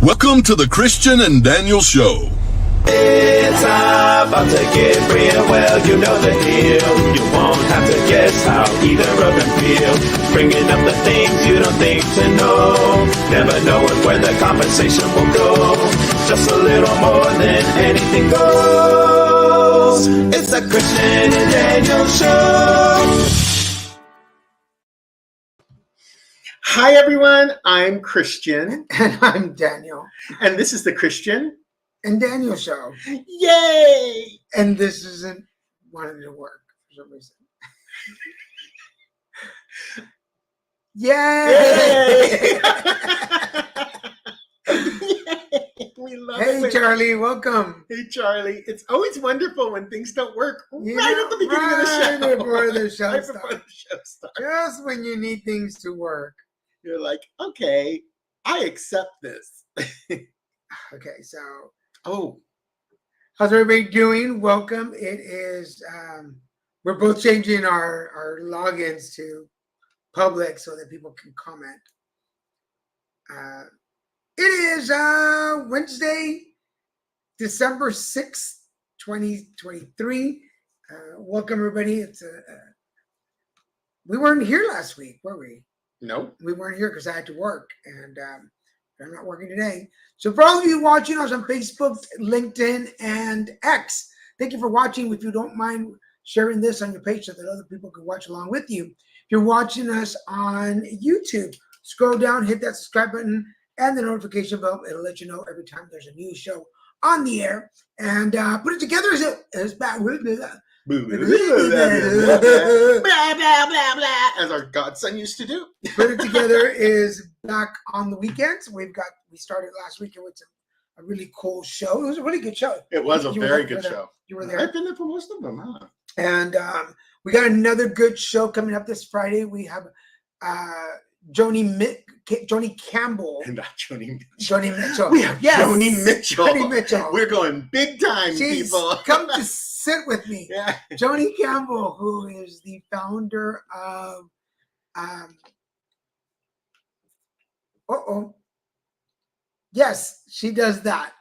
Welcome to the Christian and Daniel Show. It's about to get real, well, you know the deal. You won't have to guess how either of them feel. Bringing up the things you don't think to know. Never knowing where the conversation will go. Just a little more than anything goes. It's a Christian and Daniel Show. Hi everyone, I'm Christian. And I'm Daniel. And this is the Christian And Daniel Show. Yay! And this isn't wanting to work for some reason. Yay! We love Hey it. Charlie, welcome. Hey Charlie. It's always wonderful when things don't work Yeah, right at the beginning of the show. right before the show Right starts. before the show starts. Just when you need things to work. You're like, okay, I accept this. Okay, so Oh, how's everybody doing? Welcome. It is we're both changing our logins to public so that people can comment. It is Wednesday, December 6th, 2023. Welcome everybody. It's we weren't here last week, were we? no. We weren't here because I had to work, and I'm not working today. So for all of you watching us on Facebook, LinkedIn, and X, thank you for watching. If you don't mind sharing this on your page so that other people can watch along with you. If you're watching us on YouTube, scroll down, hit that subscribe button, and the notification bell. It'll let you know every time there's a new show on the air. And put it together as bad. Blah, blah, blah, as our godson used to do. Put It Together is back on the weekends. We started last weekend with a really cool show. It was a really good show. It was a You were very there good for that. show. You were there. I've been there for most of them, huh? And we got another good show coming up this Friday. We have Joni Campbell. And not Joni. Joni Mitchell. We have Joni Mitchell. Joni Mitchell. We're going big time, She's people. come to sit with me. Yeah. Joni Campbell, who is the founder of yes, she does that.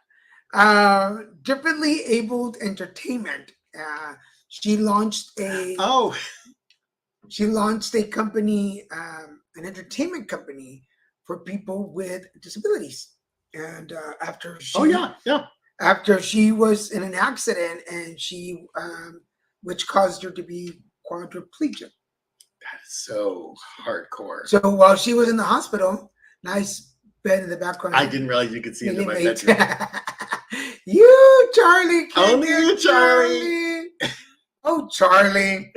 Differently Abled Entertainment. She launched a company, an entertainment company for people with disabilities. And after she was in an accident and she which caused her to be quadriplegic. That is so hardcore. So while she was in the hospital, nice bed in the background. I didn't realize you could see into my Inmate. bedroom. You, Charlie. Only you, Charlie. Oh, Charlie.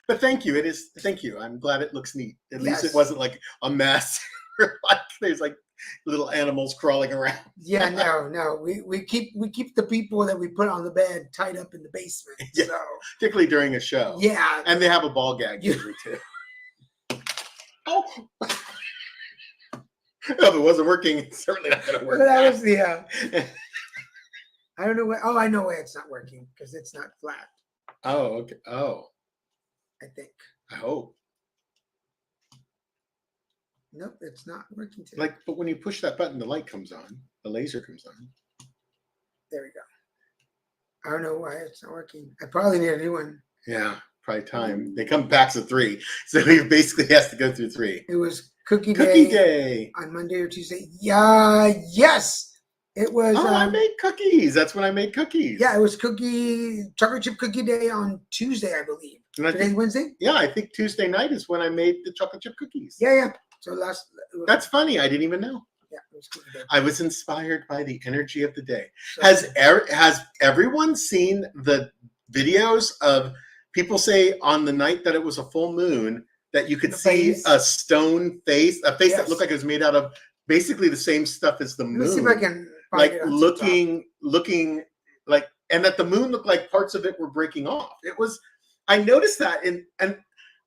But thank you. Thank you. I'm glad it looks neat. At least Yes. it wasn't like a mess. Like there's like little animals crawling around. Yeah, no. We keep the people that we put on the bed tied up in the basement. Yeah. So Particularly during a show. yeah. And they have a ball gag usually too. Oh. If it wasn't working, it's certainly not going to work. That was the I don't know why. Oh, I know why it's not working, because it's not flat, Oh, okay. Oh, I think. I hope. Nope, it's not working today. Like, but when you push that button, the light comes on. The laser comes on. There we go. I don't know why it's not working. I probably need a new one. Yeah, probably time. They come packs of 3, so he basically has to go through 3. It was Cookie Cookie Day Day. on Monday or Tuesday. Yeah, yes. It was Oh, I made cookies. That's when I made cookies. yeah, it was chocolate chip cookie day on Tuesday, I believe. And I Today's think, Wednesday? I think Tuesday night is when I made the chocolate chip cookies. Yeah. So That's funny. I didn't even know. yeah, it was cookie day. I was inspired by the energy of the day. So, Has everyone seen the videos of people say on the night that it was a full moon that you could The see face? a stone face, a face that Yes. looked like it was made out of basically the same stuff as the let me see if I moon, can find like it on TikTok. looking like, and that the moon looked like parts of it were breaking off. I noticed that, and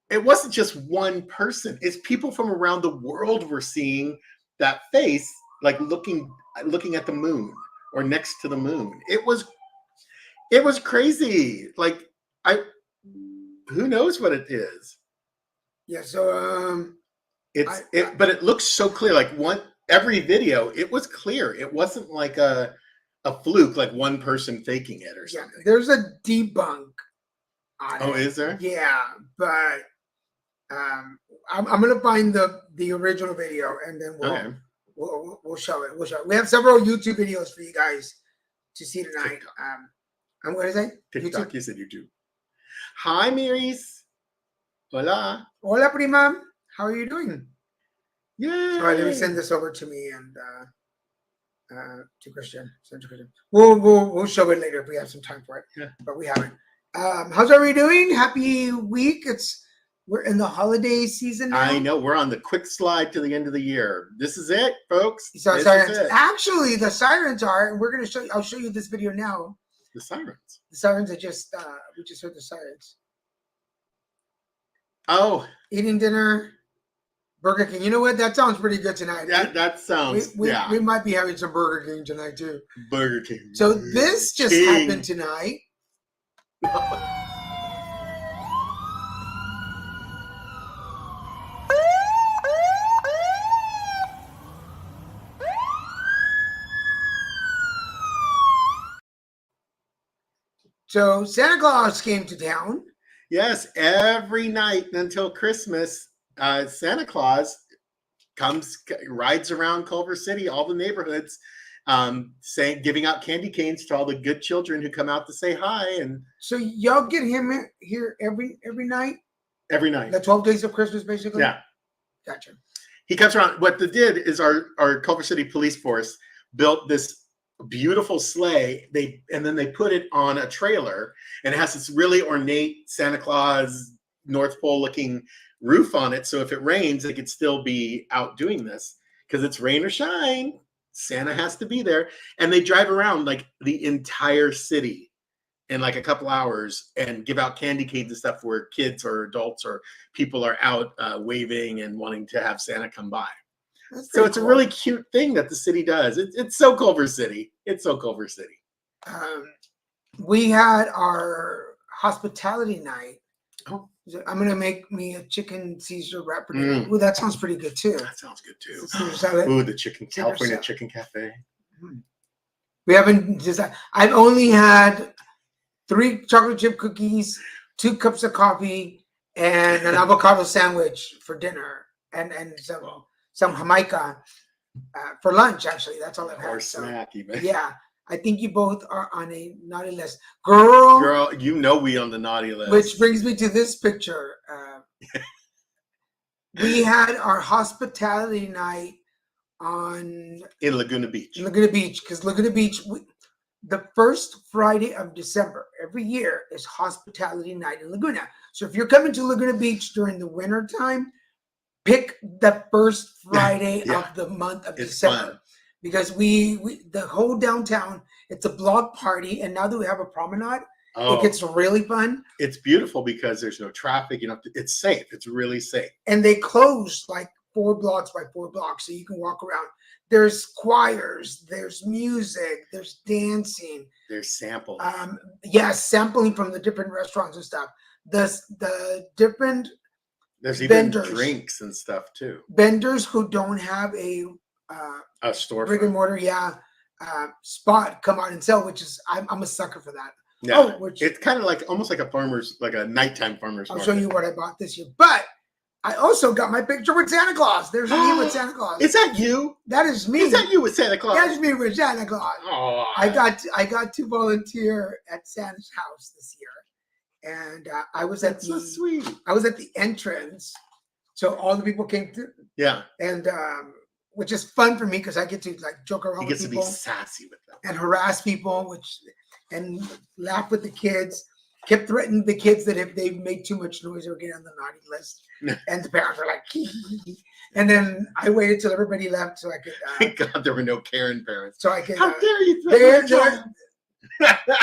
it wasn't just one person. It's people from around the world were seeing that face, like looking at the moon or next to the moon. It was crazy. Like who knows what it is? Yeah. So But it looks so clear. Like every video, it was clear. It wasn't like a fluke, like one person faking it or Yeah, something. there's a debunk on Oh, it. is there? Yeah, but I'm gonna find the original video and then Okay. we'll show it. We'll show it. We have several YouTube videos for you guys to see tonight. TikTok. I'm going to say TikTok, YouTube. you said YouTube. Hi, Miris. Hola. Hola, prima. How are you doing? Yay. All right, let me send this over to me and to Christian. Send to Christian. We'll show it later if we have some time for it. Yeah. But we haven't. How's everybody doing? Happy week. We're in the holiday season now. I know. We're on the quick slide to the end of the year. This is it, folks. So This sirens. is it. Actually, the sirens are, and we're gonna show you. I'll show you this video now. The sirens. The sirens are just we just heard the sirens. Oh, Eating dinner, Burger King. You know what? That sounds pretty good tonight. that sounds, we yeah. might be having some Burger King tonight too. Burger King. So this just King. happened tonight. So Santa Claus came to town. Yes, every night until Christmas, Santa Claus rides around Culver City, all the neighborhoods, giving out candy canes to all the good children who come out to say hi, and So y'all get him here every night, every night. the 12 days of Christmas, basically. Yeah, Gotcha. he comes around. What they did is our Culver City police force built this beautiful sleigh. They put it on a trailer, and it has this really ornate Santa Claus North Pole looking roof on it. So if it rains, they could still be out doing this because it's rain or shine. Santa has to be there, and they drive around like the entire city in like a couple hours and give out candy canes and stuff where kids or adults or people are out waving and wanting to have Santa come by. That's So pretty it's a cool. really cute thing that the city does. It's so Culver City. It's so Culver City. We had our hospitality night. Oh. I'm gonna make me a chicken Caesar wrap. Mm. Ooh, that sounds pretty good too. That sounds good too. Caesar salad. Ooh, the California salad. Chicken Cafe. We haven't just. I've only had 3 chocolate chip cookies, 2 cups of coffee, and an avocado sandwich for dinner, and some Jamaica for lunch. Actually, that's all I've had. Or So, snack even. yeah, I think you both are on a naughty list, girl. Girl, you know we on the naughty list. Which brings me to this picture. We had our hospitality night on in Laguna Beach. Laguna Beach, because Laguna Beach, the first Friday of December every year is hospitality night in Laguna. So if you're coming to Laguna Beach during the winter time, pick the first Friday Yeah. of the month of It's December. fun. Because we the whole downtown, it's a block party, and now that we have a promenade, Oh, it gets really fun. it's beautiful because there's no traffic. It's safe. It's really safe. And they close like 4 blocks by 4 blocks, so you can walk around. There's choirs, there's music, there's dancing. There's samples. Sampling from the different restaurants and stuff. The different There's even vendors. drinks and stuff too. vendors who don't have a A brick and storefront. mortar, spot come out and sell, which is I'm a sucker for that. Yeah. Oh, which It's kind of like almost like a nighttime farmer's I'll market. show you what I bought this year. But I also got my picture with Santa Claus. There's me with Santa Claus. Is that you? That is me. Is that you with Santa Claus? That's me with Santa Claus. Oh, I got to volunteer at Santa's house this year, and I was at that's so the sweet. I was at the entrance, so all the people came through, Yeah, and which is fun for me because I get to like joke around he with gets to be people sassy with them. and harass people, and laugh with the kids. Kept threatening the kids that if they made too much noise, they would get on the naughty list. And the parents were like, and then I waited till everybody left so I could. Thank God there were no Karen parents. So I could. How dare you There- threaten my child?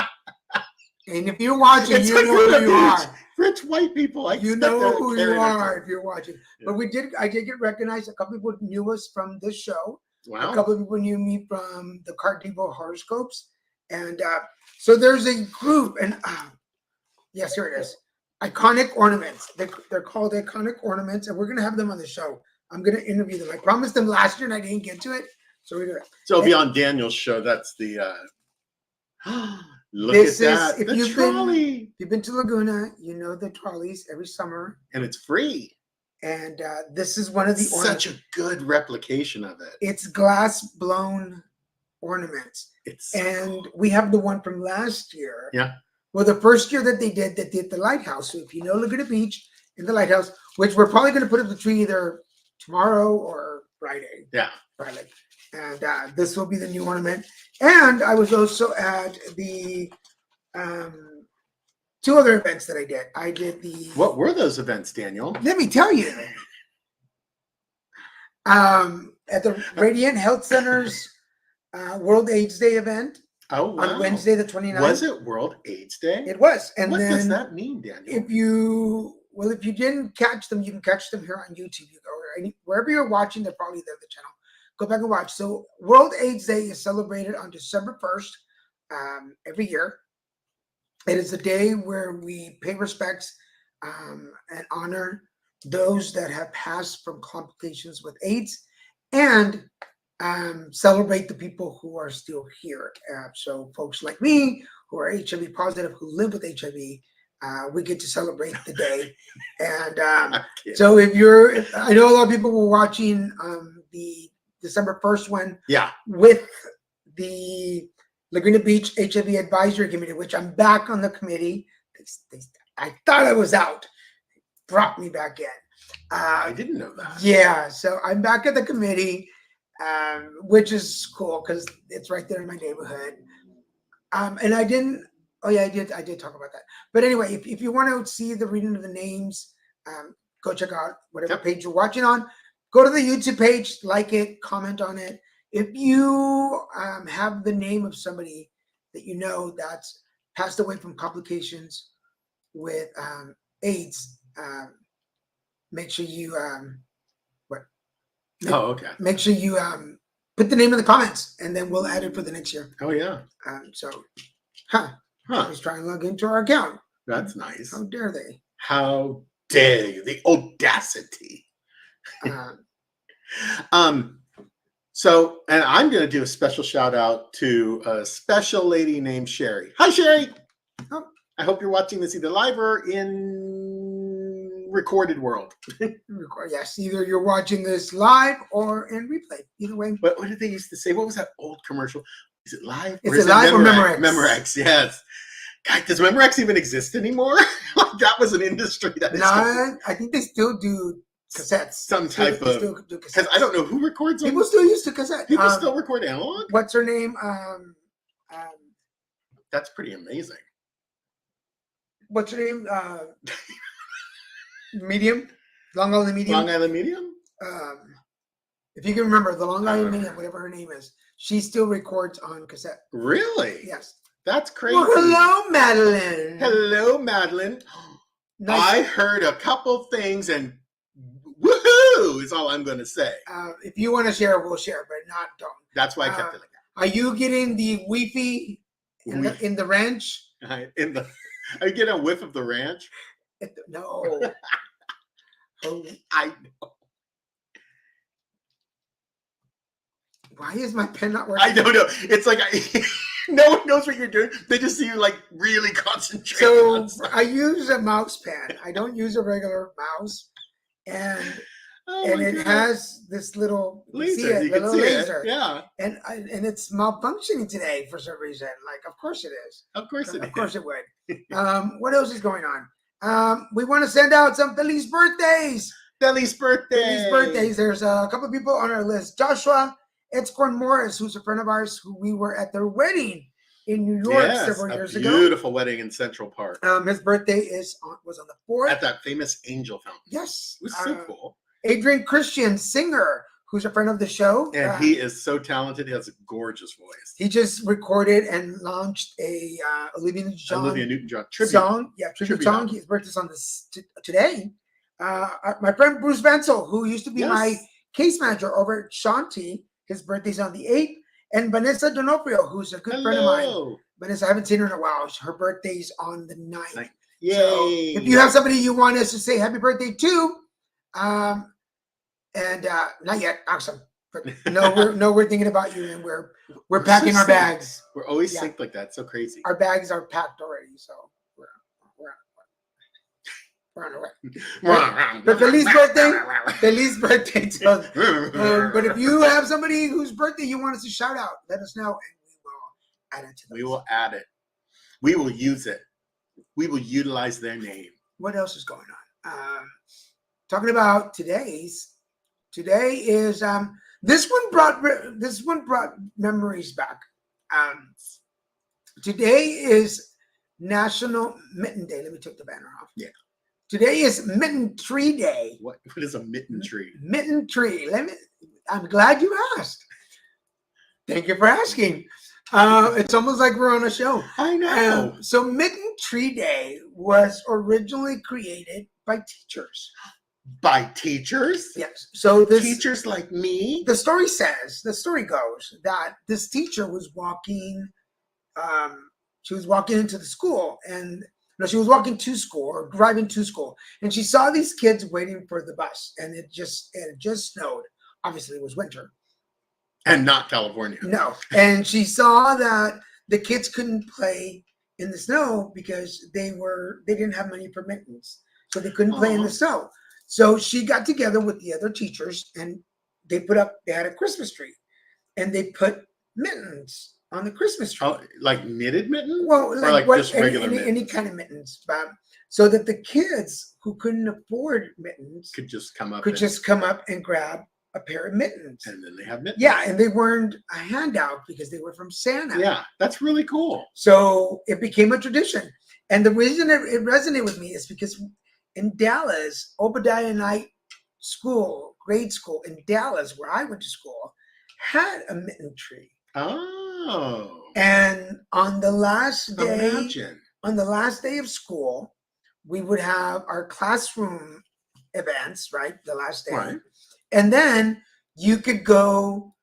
And if you're watching, It's you like know who Laguna you are. Beach. Rich white people. You know who you are if you're watching. Yeah. But I did get recognized. A couple people knew us from this show. A Wow. couple of people knew me from the Cart Depot horoscopes. And so there's a group, and yes, here it is. Iconic ornaments. They're called iconic ornaments, and we're gonna have them on the show I'm gonna interview them. I promised them last year and I didn't get to it, so we're doing it. So it'll be on Daniel's show. That's the look This at is- that. if The you've been- trolley. If you've been to Laguna, you know the trolleys every summer, And it's free. and this is one of the Such a good replication of it. It's glass blown ornaments, It's and we have the one from last year. Yeah. Well, the first year that they did the lighthouse. So if you know Laguna Beach in the lighthouse, which we're probably going to put up the tree either tomorrow or Friday. yeah. Friday. And this will be the new ornament. And I was also at the 2 other events that I did. I did the What were those events, Daniel? Let me tell you. At the Radiant Health Center's World AIDS Day event Oh, wow. on Wednesday the 29th. Was it World AIDS Day? It was. And What then does that mean, Daniel? if you didn't catch them, you can catch them here on YouTube. You go wherever you're watching, they're probably there, the channel. Go back and watch. So World AIDS Day is celebrated on December 1st every year. It is a day where we pay respects and honor those that have passed from complications with AIDS and celebrate the people who are still here. So folks like me who are HIV positive, who live with HIV, we get to celebrate the day. And so I know a lot of people were watching the December 1st one yeah. with the Laguna Beach HIV Advisory Committee, which I'm back on the committee. I thought I was out. They brought me back in. I didn't know that. Yeah, so I'm back at the committee, which is cool because it's right there in my neighborhood. And I did talk about that. But anyway, if you want to see the reading of the names, go check out whatever page you're watching on. Go to the YouTube page, like it, comment on it. If you have the name of somebody that you know that's passed away from complications with AIDS, make sure you Okay. make sure you put the name in the comments, and then we'll add it for the next year. Oh, yeah. I Huh. was trying to log into our account. That's nice. How dare they? How dare you? The audacity. So, and I'm going to do a special shout out to a special lady named Sherry. Hi, Sherry. Oh. I hope you're watching this either live or in recorded world. Yes, either you're watching this live or in replay. Either way. But what did they used to say? What was that old commercial? Is it live? Is it live or Memorex? Memorex, yes. God, does Memorex even exist anymore? Like, that was an industry that is I think they still do cassettes. some type They of, still do because cassettes. I don't know who records them. People still used to cassette. People still record analog? What's her name? That's pretty amazing. What's her name? Medium, Long Island Medium. Long Island Medium? If you can remember, the Long Island Medium, whatever her name is, she still records on cassette. Really? Yes. That's crazy. Well, hello, Madeline. Hello, Madeline. Nice. I heard a couple things and woohoo is all I'm going to say. If you want to share, we'll share, but don't. That's why I kept it like Are you getting the Wi-Fi in the ranch? that. Are you getting a whiff of the ranch? No. Oh, I know. why is my pen not working? I don't know. It's like no one knows what you're doing. They just see you like really concentrate. So I use a mouse pad. I don't use a regular mouse, and it has this little laser. You can see laser. it. Yeah, And it's malfunctioning today for some reason. Like, of course it is. of course it is. Of course it would. What else is going on? We want to send out some Feliz birthdays. Feliz birthday. Feliz birthdays. There's a couple of people on our list. Joshua Edscorn Morris, who's a friend of ours, who we were at their wedding in New York several years ago. Beautiful wedding in Central Park. His birthday was on the 4th. At that famous angel fountain. Yes. It was so cool. Adrian Christian, singer, who's a friend of the show. And he is so talented. He has a gorgeous voice. He just recorded and launched a Olivia Newton-John tribute song. Yeah, tribute song. album. His birthday's on today. My friend Bruce Venzel, who used to be my case manager over at Shanti, his birthday's on the 8th. And Vanessa D'Onofrio, who's a good friend of mine. Vanessa, I haven't seen her in a while. Her birthday's on the 9th. Yay. So if you have somebody you want us to say happy birthday to, And not yet, awesome. But no, we're thinking about you, and we're packing our bags. We're always Yeah. synced like that. So crazy. Our bags are packed already, so we're on our way. But Feliz birthday to but if you have somebody whose birthday you want us to shout out, let us know, and we will add it to We will add it. We will use it. We will utilize their name. What else is going on? Talking about today is this one brought memories back. Today is National Mitten Day. Let me take the banner off. Yeah. Today is Mitten Tree Day. What is a mitten tree? Mitten tree. I'm glad you asked. Thank you for asking. It's almost like we're on a show. I know. So Mitten Tree Day was originally created by teachers. By teachers? Yes. So Teachers like me? the story goes that this teacher was walking. She was walking into the school, and she was walking to school or driving to school, and she saw these kids waiting for the bus, and it just snowed. Obviously, it was winter. And not California. No. And she saw that the kids couldn't play in the snow because they didn't have money for mittens. So they couldn't play in the snow. So she got together with the other teachers, and they had a Christmas tree, and they put mittens on the Christmas tree. Oh, like knitted mittens? Well, or like just regular mittens? Any kind of mittens. So that the kids who couldn't afford mittens Could just come up and grab a pair of mittens. and then they have mittens. Yeah, and they weren't a handout because they were from Santa. Yeah, that's really cool. So it became a tradition. And the reason it resonated with me is because in Dallas, Obadiah Night grade school in Dallas, where I went to school, had a mitten tree. Oh. And on the last day of school, we would have our classroom events, right? The last day. Right. And then you could go,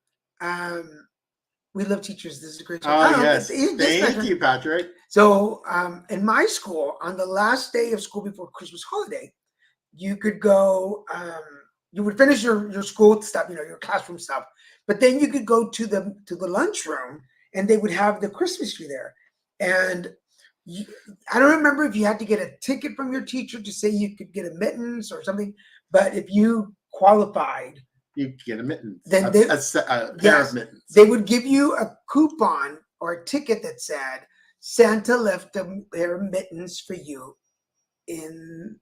we love teachers. This is a great show. Oh, yes. Thank you, Patrick. So in my school, on the last day of school before Christmas holiday, you could go, you would finish your school stuff, your classroom stuff, but then you could go to the lunchroom, and they would have the Christmas tree there. And I don't remember if you had to get a ticket from your teacher to say you could get a mittens or something, but if you qualified, You get a mitten. Then A pair yes, of mittens. they would give you a coupon or a ticket that said Santa left a pair of mittens for you in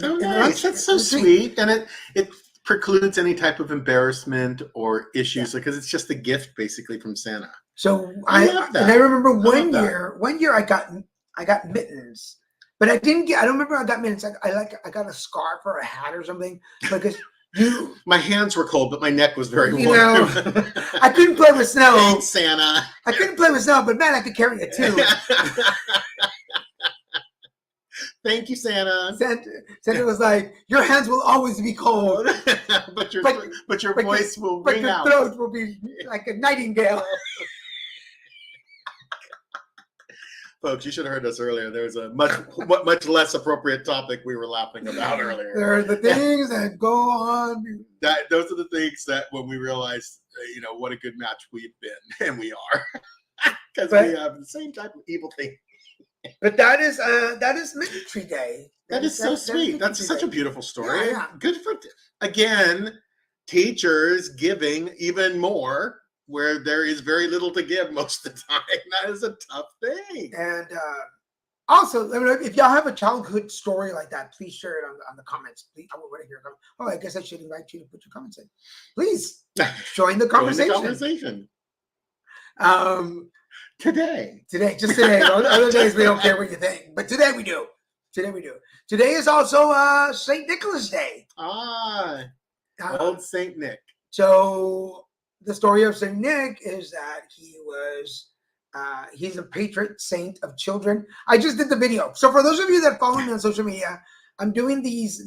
Oh, in the nice. lunch- That's so the tree. sweet. And it precludes any type of embarrassment or issues because it's just a gift basically from Santa. So I love that. and I remember love that. one year I got mittens, but I don't remember I got mittens. I got a scarf or a hat or something because My hands were cold, but my neck was very You warm. know, I couldn't play with snow. Thanks, Santa. I couldn't play with snow, but man, I could carry it too. Thank you, Santa. Santa was like, "Your hands will always be cold, but your but your- voice will but ring your out. throat will be like a nightingale." Folks, you should have heard us earlier. There was a much less appropriate topic we were laughing about earlier. There are the things that go on. Those are the things that when we realized, what a good match we've been, and we are, because we have the same type of evil thing. But that is Mitten Tree Day. That is so sweet. Mitten That's Tree such Day. a beautiful story. Yeah. Good for, again, teachers giving even more where there is very little to give most of the time. That is a tough thing. And also, if y'all have a childhood story like that, please share it on the comments. Please, I want to hear them. Oh, I guess I should invite you to put your comments in. Please join the conversation. Today. Just today. Other days we don't care what you think, but today we do. Today is also St. Nicholas Day. Old Saint Nick. So the story of Saint Nick is that he's a patron saint of children. I just did the video. So for those of you that follow me on social media, I'm doing these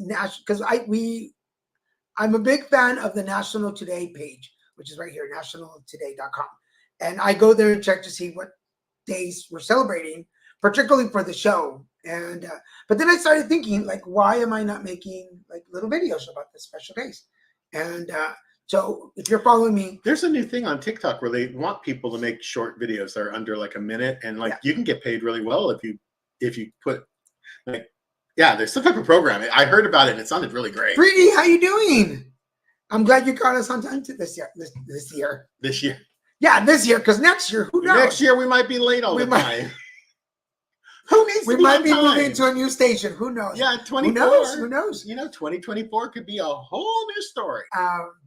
because I'm a big fan of the National Today page, which is right here, nationaltoday.com. And I go there and check to see what days we're celebrating, particularly for the show. And but then I started thinking, like, why am I not making like little videos about the special days? And so if you're following me, There's a new thing on TikTok where they want people to make short videos that are under like a minute, and like you can get paid really well if you put like there's some type of program. I heard about it and it sounded really great. Preeti, how you doing? I'm glad you caught us on time this year. This year. This year. Yeah, this year, because next year, who knows? Next year we might be late all the time. Who needs We to be might on be time? moving to a new station. Who knows? Yeah, 24. Who knows? Who knows? 2024 could be a whole new story.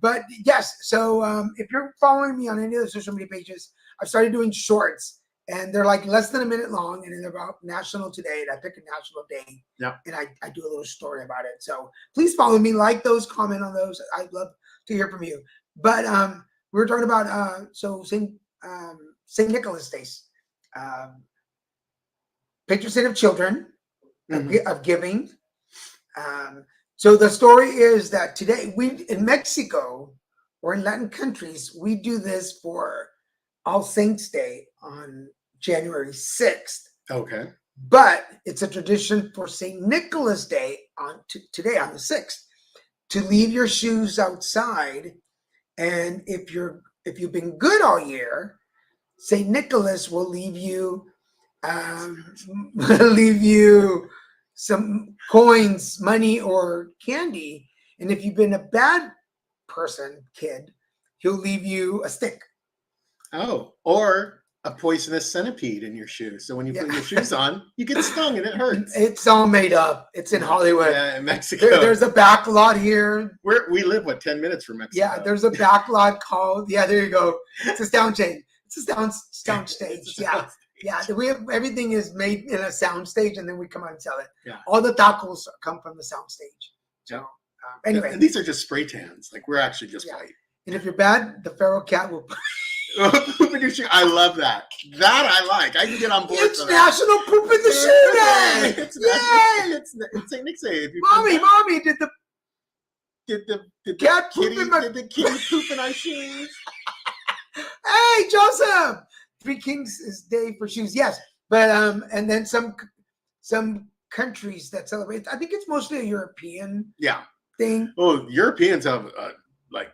But yes, so if you're following me on any of the social media pages, I've started doing shorts, and they're like less than a minute long, and they're about National Today, and I pick a national day, and I do a little story about it. So please follow me, like those, comment on those. I'd love to hear from you. But we were talking about St. Nicholas Day, patron saint of children, of giving. So the story is that today in Mexico or in Latin countries, we do this for All Saints Day on January 6th. Okay. But it's a tradition for St. Nicholas Day today on the 6th to leave your shoes outside. And if you've been good all year, St. Nicholas will leave you some coins, money, or candy. And if you've been a bad kid, he'll leave you a stick. Oh, or a poisonous centipede in your shoes. So when you put your shoes on, you get stung and it hurts. It's all made up. It's in Hollywood. Yeah, in Mexico. There's a back lot here. We live, 10 minutes from Mexico? Yeah, there's a back lot called, there you go. It's a sound chain. It's a sound stage. Yeah, we have, everything is made in a sound stage, and then we come out and sell it. Yeah. All the tacos come from the sound stage. So anyway. And these are just spray tans. Like, we're actually just white. And if you're bad, the feral cat will poop in your shoe. I love that. That I like. I can get on board. It's National Poop in the Shoe Day. It's St. Nick's Day. Mommy, did the cat kitty poop in my... Did the kitty poop in our shoes? Hey, Joseph! Three Kings is Day for shoes. Yes, but and then some countries that celebrate. I think it's mostly a European thing. Oh, Europeans have like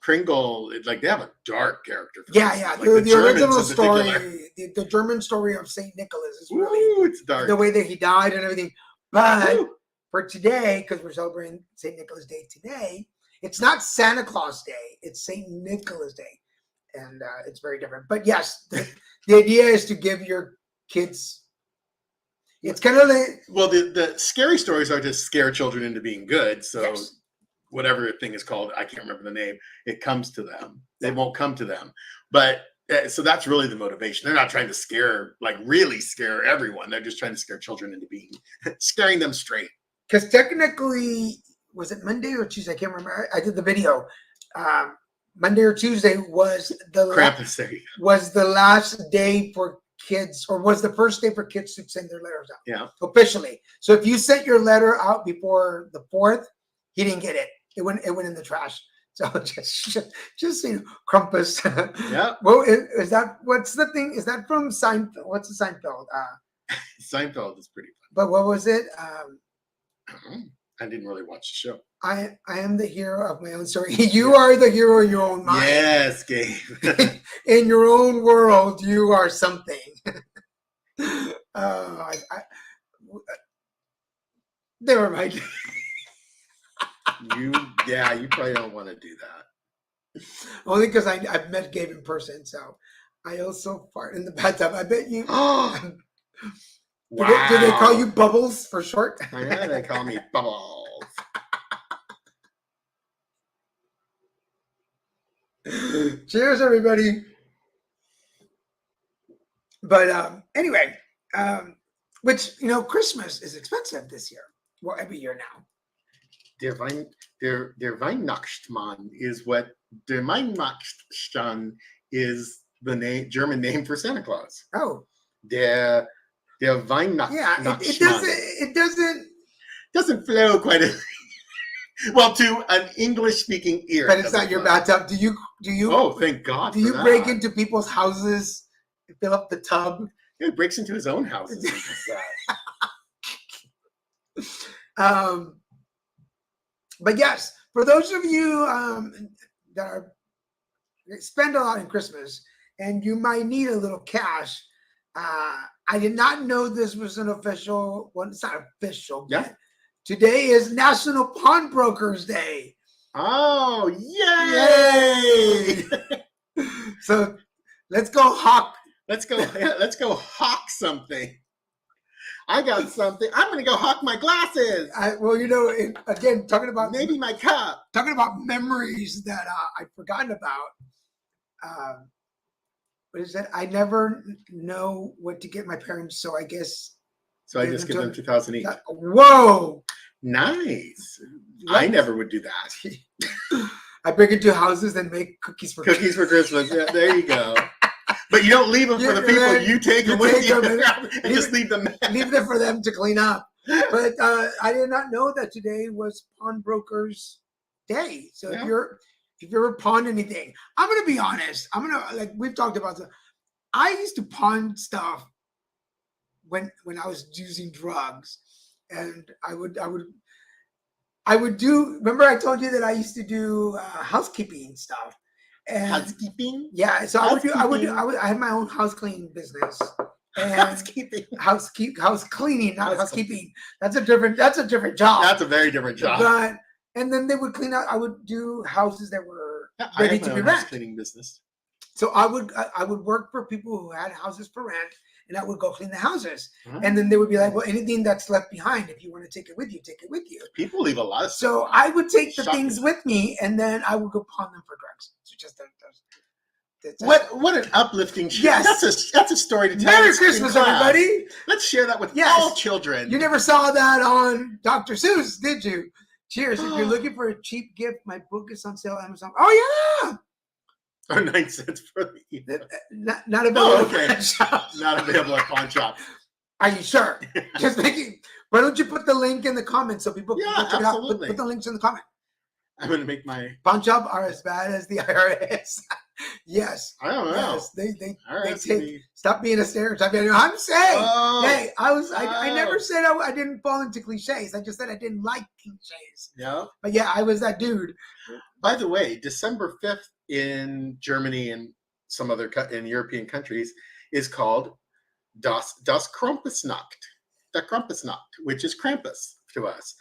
Kringle. Like they have a dark character. For yeah. Like the original story, the German story of Saint Nicholas is really it's dark. The way that he died and everything. But for today, because we're celebrating Saint Nicholas Day today, it's not Santa Claus Day. It's Saint Nicholas Day. And it's very different. But yes, the idea is to give your kids. It's kind of like. Well, the scary stories are to scare children into being good. So whatever thing is called, I can't remember the name, it comes to them. They won't come to them. But so that's really the motivation. They're not trying to really scare everyone. They're just trying to scare children into scaring them straight. Because technically, was it Monday or Tuesday? I can't remember. I did the video. Monday or Tuesday was the last day for kids, or was the first day for kids to send their letters out. Yeah, officially. So if you sent your letter out before the 4th, he didn't get it. It went in the trash. So just Krampus. Yeah. Well, is that what's the thing? Is that from Seinfeld? What's the Seinfeld? Seinfeld is pretty fun. But what was it? I didn't really watch the show. I am the hero of my own story. You are the hero of your own mind. Yes, Gabe. In your own world, you are something. Never mind. You probably don't want to do that. Only because I've met Gabe in person, so I also fart in the bathtub. I bet you. Wow. Do they call you Bubbles for short? Yeah, they call me Bubbles. Cheers, everybody. But anyway, which Christmas is expensive this year. Well, every year now. Der Weihnachtsmann is what der Weihnachtsmann is the German name for Santa Claus. Oh, der Weihnachtsmann. Yeah, it doesn't flow quite as well to an English-speaking ear. But it's not your bathtub. Do you? Oh, thank God. Do you break into people's houses and fill up the tub? Yeah, he breaks into his own houses. But yes, For those of you that are spend a lot in Christmas and you might need a little cash, I did not know this was an official. Well, it's not official. Yeah. But today is National Pawnbrokers Day. Oh, yay! So let's go hawk. Let's go hawk something. I got something. I'm gonna go hawk my glasses. Well, you know, again, talking about Maybe my cup. talking about memories that I'd forgotten about. What is that? I never know what to get my parents, so I guess. So I just give them 2008. Whoa! Nice. I never would do that. I break into houses and make cookies for Cookies for Christmas. Yeah, there you go. But you don't leave them for the people. You take them with you and just leave them. Leave them for them to clean up. But I did not know that today was Pawnbrokers Day. So Yeah. if you ever pawned anything, I'm gonna be honest. Like we've talked about this. I used to pawn stuff when I was using drugs, and I would do. Remember, I told you that I used to do housekeeping stuff. And Housekeeping. yeah, so I had my own house cleaning business. And Housekeeping. house cleaning, not House housekeeping. That's a different job. That's a very different job. But and then they would clean out. I would do houses that were I ready have to my be own house rent. cleaning business. So I would work for people who had houses for rent, and I would go clean the houses. Huh? And then they would be like, "Well, anything that's left behind, if you want to take it with you, take it with you." People leave a lot of stuff. So I would take the Shocking. things with me, and then I would go pawn them for drugs. So just that's What an uplifting show. Yes. That's a story to tell. Merry in Christmas, class. everybody! Let's share that with Yes. all children. You never saw that on Dr. Seuss, did you? Cheers. If you're looking for a cheap gift, my book is on sale on Amazon. Oh, yeah. Or 9 cents for the ebook. Not available. okay. at shops. Not available at pawn shops. Are you sure? Just making. Why don't you put the link in the comments so people Yeah, can check it out? absolutely. Put the links in the comment. I'm going to make my. Pawn shop are as bad as the IRS. Yes. I don't know. Yes. They All right. take. Stop being a stereotype. I'm saying. Oh, Hey, I never Oh. said I didn't fall into cliches. I just said I didn't like cliches. yeah. But yeah, I was that dude. By the way, December 5th in Germany and some other in European countries is called Das Krampusnacht. The Krampusnacht, which is Krampus to us.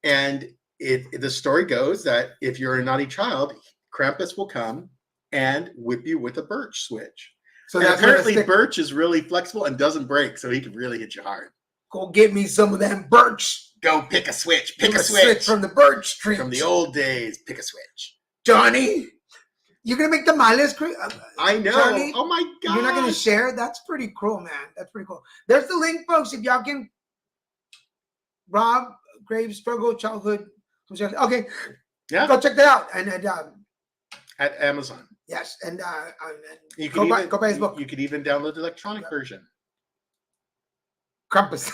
And the story goes that if you're a naughty child, Krampus will come and whip you with a birch switch. So And that's where the apparently stick- birch is really flexible and doesn't break, so he can really hit you hard. Go get me some of that birch. Go pick a switch. Pick Get a switch. from the birch tree. From the old days, pick a switch. Johnny, you're gonna make tamales. I know. Charlie, Oh my god. You're not gonna share? That's pretty cool, man. That's pretty cool. There's the link, folks. If y'all can. Rob Graves Struggle Childhood. Okay, Yeah. go check that out. And At Amazon. yes, and You go can buy even, go buy his book. You could even download the electronic version. Krampus.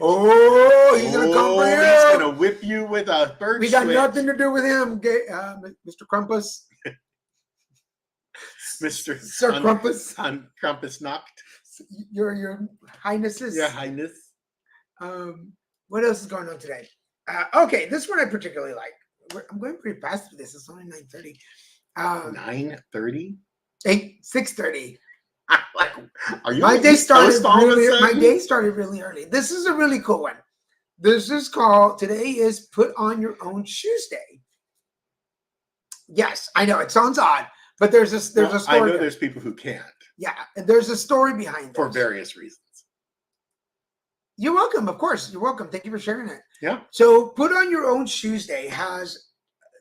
Oh, he's gonna come for you. He's gonna whip you with a birch We got switch. nothing to do with him, Mr. Krampus. Mr. Sir Krampus. On Krampusnacht. Your highnesses. Your Highness. What else is going on today? Okay, this one I particularly like. I'm going pretty fast with this. It's only 9:30. 9:30. 6:30. Like, are you My on the day East Coast started all of a really. My sudden? day started really early. This is a really cool one. This is called today is Put on Your Own Shoes Day. Yes, I know it sounds odd, but there's a Well, story. I know behind- there's people who can't yeah, and there's a story behind for this. various reasons. You're welcome, of course. You're welcome. Thank you for sharing it. Yeah. So, Put on Your Own Shoes Day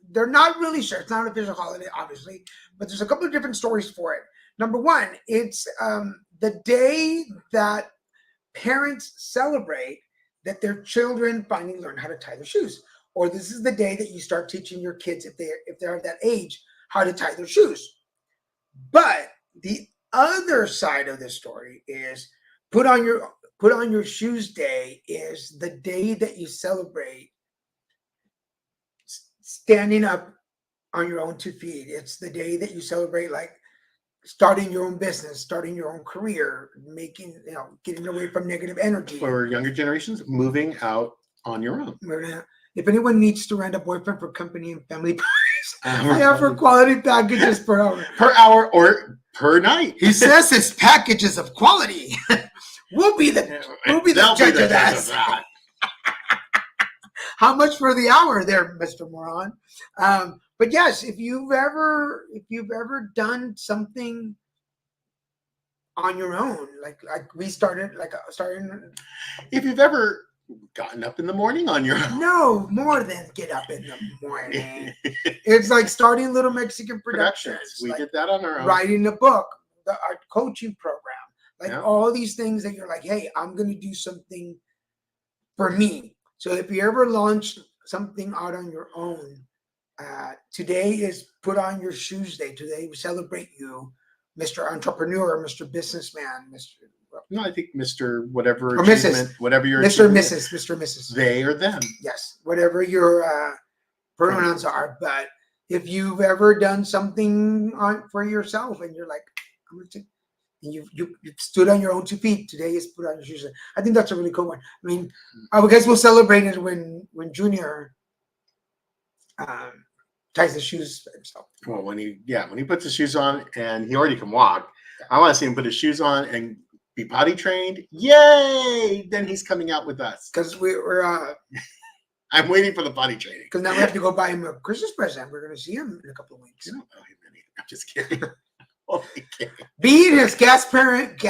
they're not really sure. It's not an official holiday, obviously, but there's a couple of different stories for it. Number one, it's the day that parents celebrate that their children finally learn how to tie their shoes. Or this is the day that you start teaching your kids, if they're of that age, how to tie their shoes. But the other side of the story is Put on Your Shoes Day is the day that you celebrate standing up on your own 2 feet. It's the day that you celebrate like starting your own business, starting your own career, getting away from negative energy. For younger generations, moving out on your own. If anyone needs to rent a boyfriend for company and family parties, I offer quality packages per hour. Per hour or per night. He says his packages of quality. We'll be the judge of that. How much for the hour there, Mr. Moron? But yes, if you've ever done something on your own, like we started, If you've ever gotten up in the morning on your own. no more than get up in the morning. It's like starting Little Mexican Productions. We like did that on our own. writing a book, our coaching program, like Yeah. all these things that you're like, hey, I'm going to do something for me. So if you ever launch something out on your own, today is put on your shoes day. Today we celebrate you, Mr. Entrepreneur, Mr. Businessman, No, I think Mr. Whatever Or Mrs. achievement, whatever your Mr. achievement is, Mrs. Mr. Mrs. they or them. Yes, whatever your pronouns are. But if you've ever done something for yourself and you're like, I'm gonna take, and you stood on your own 2 feet, today is put on your shoes. I think that's a really cool one. I mean, I guess we'll celebrate it when Junior ties the shoes for himself. Well, when he puts his shoes on and he already can walk, I want to see him put his shoes on and be potty trained. Yay! Then he's coming out with us. Because we're I'm waiting for the potty training. because now we have to go buy him a Christmas present. We're gonna see him in a couple of weeks. You don't know him any. I'm just kidding. Only kidding. Being his gas parents.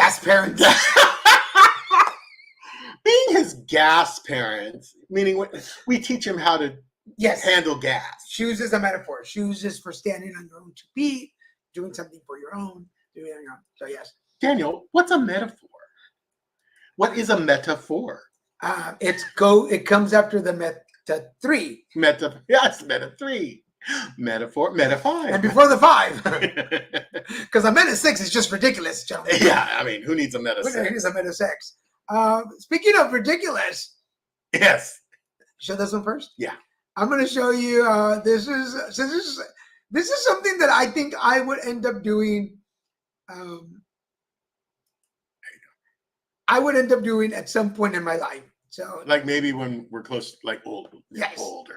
Being his gas parents, meaning we teach him how to Yes. handle gas. Shoes is a metaphor. Shoes is for standing on your own 2 feet, doing something for your own, doing it on your own. So yes. Daniel, what's a metaphor? What is a metaphor? It comes after the meta 3. Yes, meta 3. Metaphor, meta 5. And before the 5. Because a meta 6 is just ridiculous, gentlemen. Yeah, I mean, who needs a meta What the heck 6? is a meta 6? Speaking of ridiculous, Yes. show this one first? Yeah. I'm gonna show you this is something that I think I would end up doing. I would end up doing at some point in my life. So Like maybe when we're close, like older.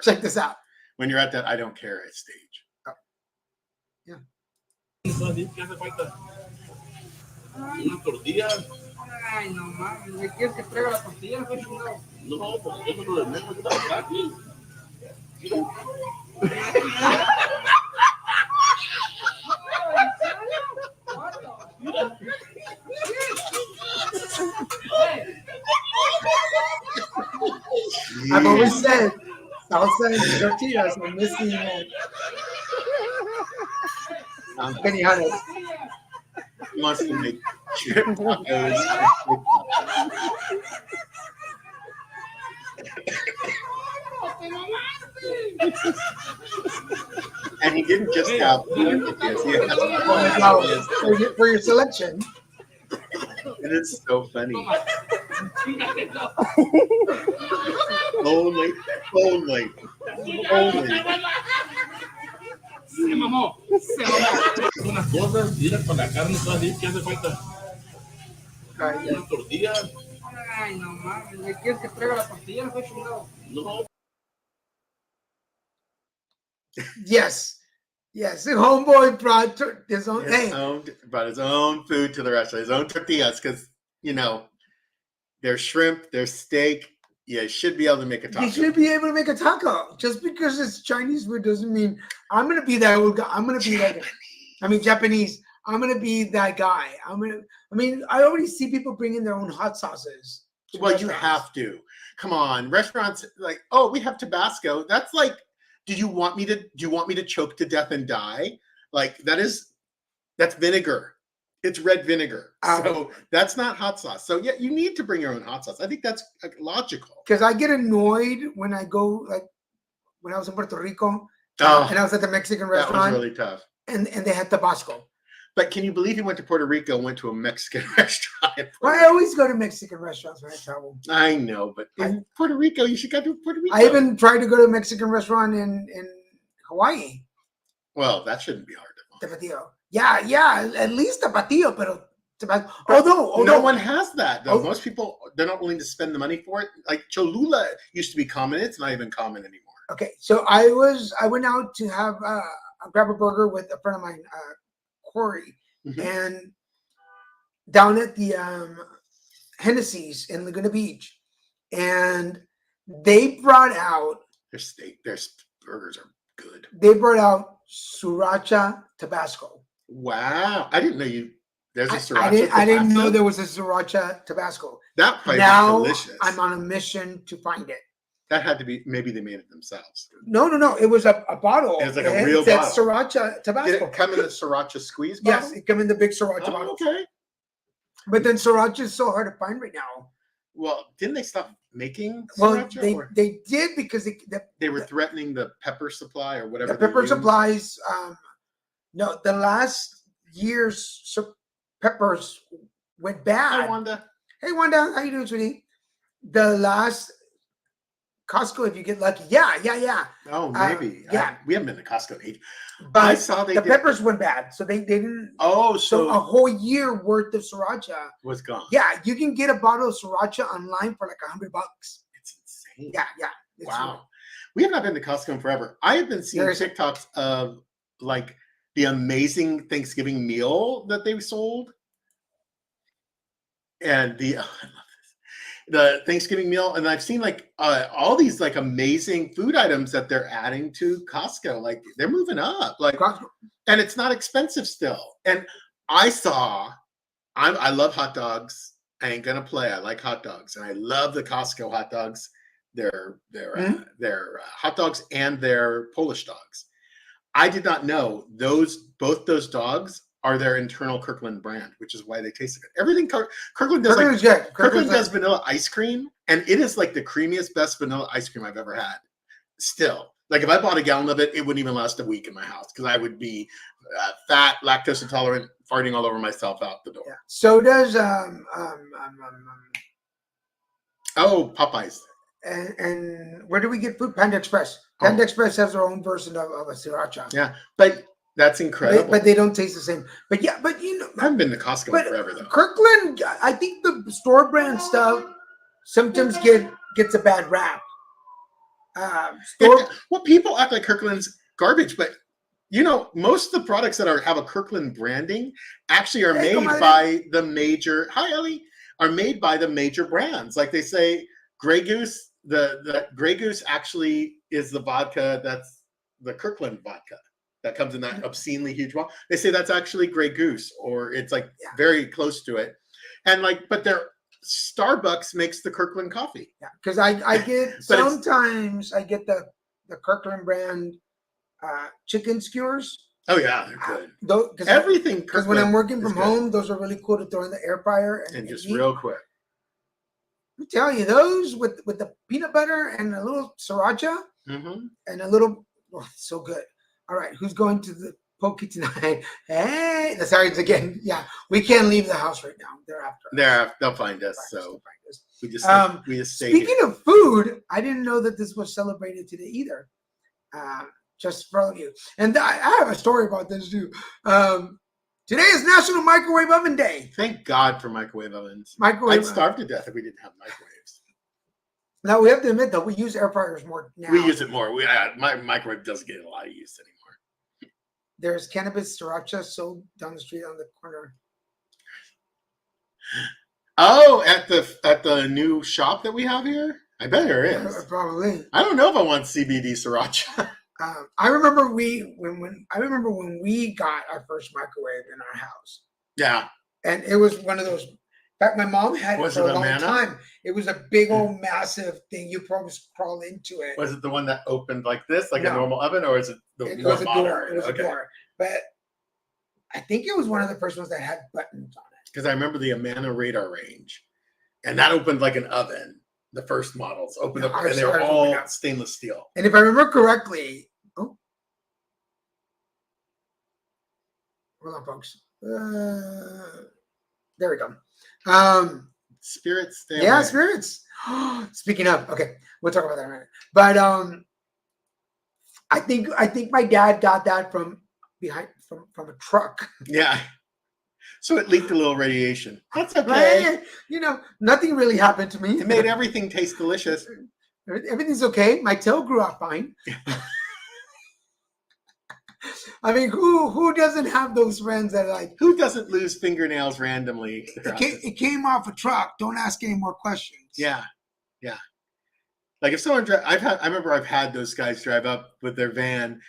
check this out. When you're at that I don't care stage. Una tortilla. Ay, no mames, ¿me quieres que traiga la tortilla? No, porque eso lo de menos está aquí. I've always said salsa and tortillas are missing Benihana's. He wants to make chip tacos. And he didn't just have tortillas, he has tortillas. For your selection. It is so funny. Only. Se mamó. Unas cosas, mira con la carne toda así, ¿qué hace falta? Una tortilla. Ay, no mames, ¿me quieres que traiga la tortilla? No. Yes. The homeboy brought his own. Brought his own food to the restaurant, his own tortillas, because there's shrimp, there's steak. You should be able to make a taco. You should be able to make a taco. Just because it's Chinese food doesn't mean I'm gonna be that old guy. I'm gonna be like, Japanese. I'm gonna be that guy. I already see people bringing their own hot sauces. Well, you have to. Come on, restaurants like, oh, we have Tabasco. That's like, do you want me to choke to death and die? Like that's vinegar. It's red vinegar. So that's not hot sauce. So yeah, you need to bring your own hot sauce. I think that's logical. Because I get annoyed when I go, like when I was in Puerto Rico and I was at the Mexican restaurant. That was really tough. And they had Tabasco. But can you believe he went to Puerto Rico and went to a Mexican restaurant? Well, I always go to Mexican restaurants when I travel. I know, but in Puerto Rico, you should go to Puerto Rico. I even tried to go to a Mexican restaurant in Hawaii. Well, that shouldn't be hard to find. Tapatio. Yeah, at least Tapatio, but although no one has that though. Most people, they're not willing to spend the money for it. Like Cholula used to be common. It's not even common anymore. Okay, so I went out to have grab a burger with a friend of mine, Corey, Mhm. and down at the Hennessy's in Laguna Beach, and they brought out Their burgers are good. Sriracha Tabasco. Wow, I didn't know there's a sriracha. I didn't know Tabasco? there was a Sriracha Tabasco. That probably Now was delicious. I'm on a mission to find it. That had to be, maybe they made it themselves. No. It was a bottle. It was like a and real it said bottle. Sriracha Did Tabasco. it come in the sriracha squeeze bottle? Yes, it come in the big Sriracha Oh, bottle. okay. But then Sriracha is so hard to find right now. Well, didn't they stop making Well, sriracha? they did because They were threatening the pepper supply or whatever. the they pepper used. supplies. No, the last year's peppers went bad. Hi, Wanda. Hey, Wanda, how you doing, sweetie? The last Costco, if you get lucky, yeah. Oh, maybe. yeah. We haven't been to Costco in ages. But I saw they the did. peppers went bad, so they didn't. Oh, So a so whole year worth of sriracha. was gone. Yeah, you can get a bottle of sriracha online for like $100. It's insane. Yeah. It's Wow. We have not been to Costco in forever. I have been seeing There's- TikToks of like the amazing Thanksgiving meal that they sold. And I love this. The Thanksgiving meal. And I've seen like all these like amazing food items that they're adding to Costco. Like they're moving up. Like, Costco. and it's not expensive still. And I love hot dogs. I ain't gonna play. I like hot dogs, and I love the Costco hot dogs. They're hot dogs and their Polish dogs. I did not know both those dogs are their internal Kirkland brand, which is why they taste good. Everything Kirkland does, Kirkland's good. Kirkland does like- vanilla ice cream, and it is like the creamiest, best vanilla ice cream I've ever had. Still, like if I bought a gallon of it, it wouldn't even last a week in my house because I would be fat, lactose intolerant, farting all over myself out the door. Yeah. So does Oh, Popeyes. and where do we get food? Panda Express. Panda Express has their own version of a sriracha. Yeah, but that's incredible. But they don't taste the same. But yeah, but you know, I haven't been to Costco in but forever though. Kirkland, I think the store brand stuff sometimes gets a bad rap. Well, people act like Kirkland's garbage, but you know, most of the products that have a Kirkland branding actually are Hey, made come on by the major. Hi, Ellie. Are made by the major brands. Like they say, Grey Goose. The Grey Goose actually is the vodka that's the Kirkland vodka that comes in that obscenely huge bottle. They say that's actually Grey Goose, or it's like very close to it. And like, but Starbucks makes the Kirkland coffee. Yeah, because I get But sometimes I get the Kirkland brand chicken skewers. Oh yeah, they're good. Because Everything when I'm working is from good. home, those are really cool to throw in the air fryer and just eat. real quick. Let me tell you, those with the peanut butter and a little sriracha Mm-hmm. and a little, so good. All right, who's going to the pokey tonight? Hey, the sirens again. Yeah, we can't leave the house right now. They're after us. They'll find us. They'll So find us. we just stay Speaking here. of food, I didn't know that this was celebrated today either. Just for all of you. And I have a story about this too. Today is National Microwave Oven Day. Thank God for microwave ovens. Microwave. I'd starve to death if we didn't have microwaves. Now we have to admit that we use air fryers more now. We use it more. My microwave doesn't get a lot of use anymore. There's cannabis sriracha sold down the street on the corner. Oh, at the new shop that we have here? I bet there is. Probably. I don't know if I want CBD sriracha. I remember when we got our first microwave in our house, Yeah. and it was one of those. In fact, my mom had it Was for it a a long Manna? time. It was a big old massive thing. You probably crawl into it. Was it the one that opened like this, like a No. normal oven, or is it the It more was a modern? door. It was Okay. a door. But I think it was one of the first ones that had buttons on it. Because I remember the Amana radar range, and that opened like an oven. The first models opened Yeah, up, ours- and they were ours all opened up. stainless steel. And if I remember correctly, hold on, folks. There we go. Spirits, stay Yeah, away. spirits. Speaking of, okay, we'll talk about that in a minute. But I think my dad got that from a truck. Yeah. So it leaked a little radiation. That's okay. Right? You know, nothing really happened to me. It made everything taste delicious. Everything's okay. My tail grew out fine. I mean, who doesn't have those friends that are like, Who doesn't lose fingernails randomly? it came off a truck. Don't ask any more questions. Yeah. Like if someone I remember I've had those guys drive up with their van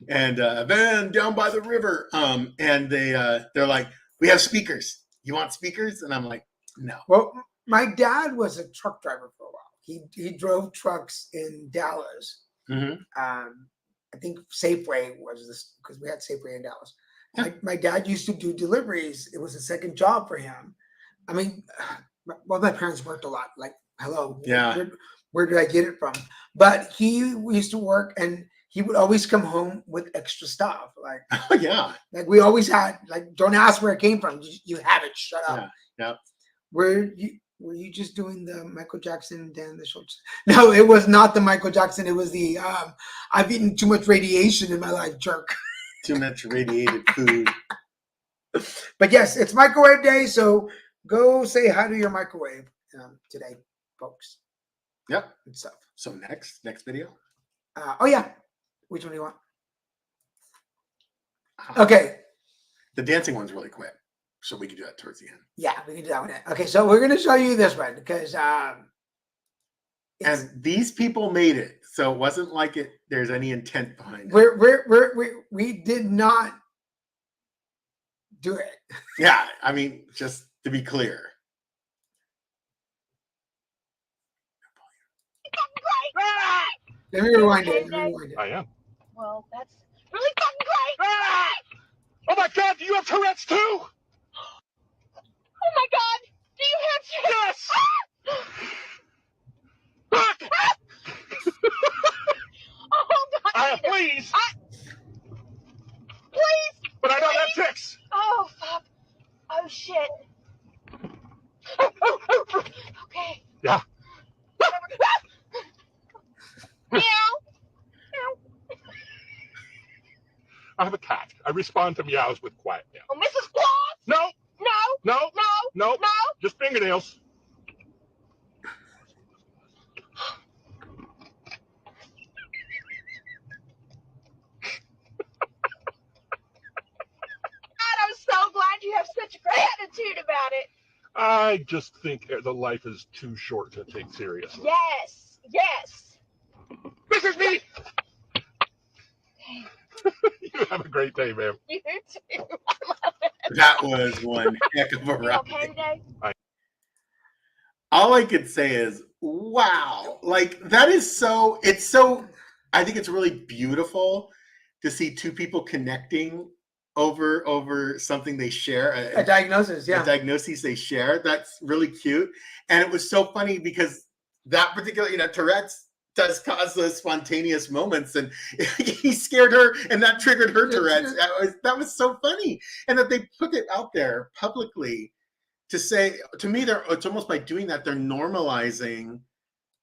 and a van down by the river. And they're like, we have speakers. You want speakers? And I'm like, no. Well, my dad was a truck driver for a while. He drove trucks in Dallas. Mhm. I think Safeway was this because we had Safeway in Dallas. Yeah. My dad used to do deliveries. It was a second job for him. I mean, well, my parents worked a lot. Like, hello, Yeah. where did I get it from? But he used to work, and he would always come home with extra stuff. Like, Oh, yeah. like we always had. Like, don't ask where it came from. You have it. Shut up. Yeah. Were you just doing the Michael Jackson Dan the Schultz? No, it was not the Michael Jackson. It was the I've eaten too much radiation in my life jerk. Too much radiated food. But yes, it's microwave day, so go say hi to your microwave today, folks. Yep. And stuff. So next video. Oh yeah, which one do you want? Okay, The dancing one's really quick, so we can do that towards the end. yeah, we can do that one. Okay, so we're gonna show you this one because And these people made it, so it wasn't like there's any intent behind it. we did not do it. Yeah, I mean, just to be clear. Let me rewind it. I am. Well, that's really fucking great! Oh my God, do you have Tourette's too? Oh my god! Do you have Yes! Look! Oh god! Please! Please! But I don't have ticks! Oh fuck! Oh shit! Okay. Yeah. Meow! I have a cat. I respond to meows with quiet meow. Oh, Mrs. Claus! No, No! no, No! no, No! just fingernails. God, I'm so glad you have such a great attitude about it. I just think the life is too short to take seriously. Yes! Yes! This is me! You have a great day, ma'am. You too. I love it. That was one heck of a You ride. okay today? All I could say is, wow. Like, that is I think it's really beautiful to see two people connecting over something they share. A diagnosis, yeah. The diagnoses they share. That's really cute. And it was so funny because that particular, Tourette's does cause those spontaneous moments, and he scared her, and that triggered her Tourette's. That was so funny, and that they put it out there publicly to say. To me, it's almost by doing that they're normalizing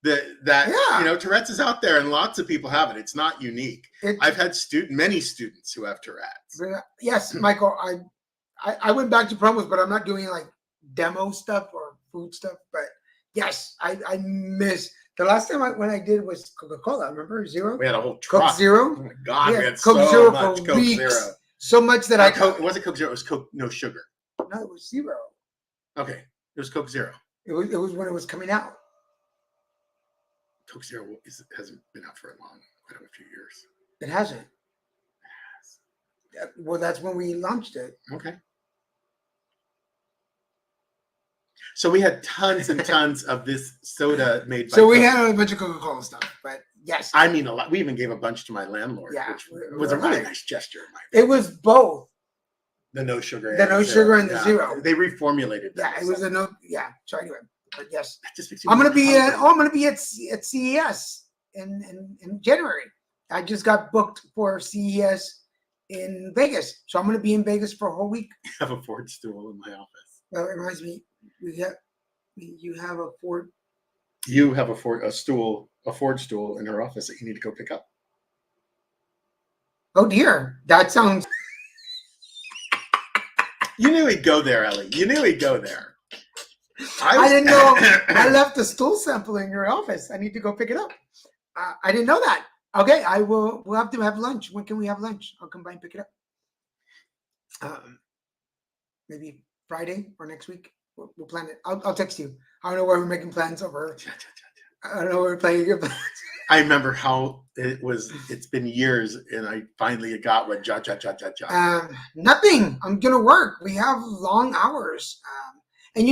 that Tourette's is out there, and lots of people have it. It's not unique. I've had many students who have Tourette's. Yes, Michael. I went back to promos, but I'm not doing like demo stuff or food stuff. But yes, I miss. The last time when I did was Coca-Cola. Remember Zero? We had a whole truck. Coke Zero. Oh my God, Yeah, we had Coke so Zero much for Coke weeks. Zero. So much that It wasn't Coke Zero. It was Coke no sugar. No, it was Zero. Okay, it was Coke Zero. It was when it was coming out. Coke Zero hasn't been out for quite a few years. It hasn't. Well, that's when we launched it. Okay. So we had tons and tons of this soda made by So we Coke. had a bunch of Coca-Cola stuff, but yes, I mean, a lot. We even gave a bunch to my landlord, Yeah, which we- was a we're really right. nice gesture. In my it was both. the no sugar, The no sugar and the zero. They reformulated. Yeah, that. it was a no. Yeah. So anyway, but yes, That just makes me I'm gonna more be at. hungry. Oh, I'm gonna be at CES in January. I just got booked for CES in Vegas, so I'm gonna be in Vegas for a whole week. I have a Ford stool in my office. Well, it reminds me, you have a Ford. You have a Ford stool in her office that you need to go pick up. Oh dear, that sounds. You knew he'd go there, Ellie. You knew he'd go there. I didn't know. I left the stool sample in your office. I need to go pick it up. I didn't know that. Okay, I will. We'll have to have lunch. When can we have lunch? I'll come by and pick it up. Maybe Friday or next week. We'll plan it. I'll text you. I don't know where we're making plans over. I don't know where we're planning your plans. I remember how it's been years, and I finally got what Nothing. I'm gonna work. We have long hours. And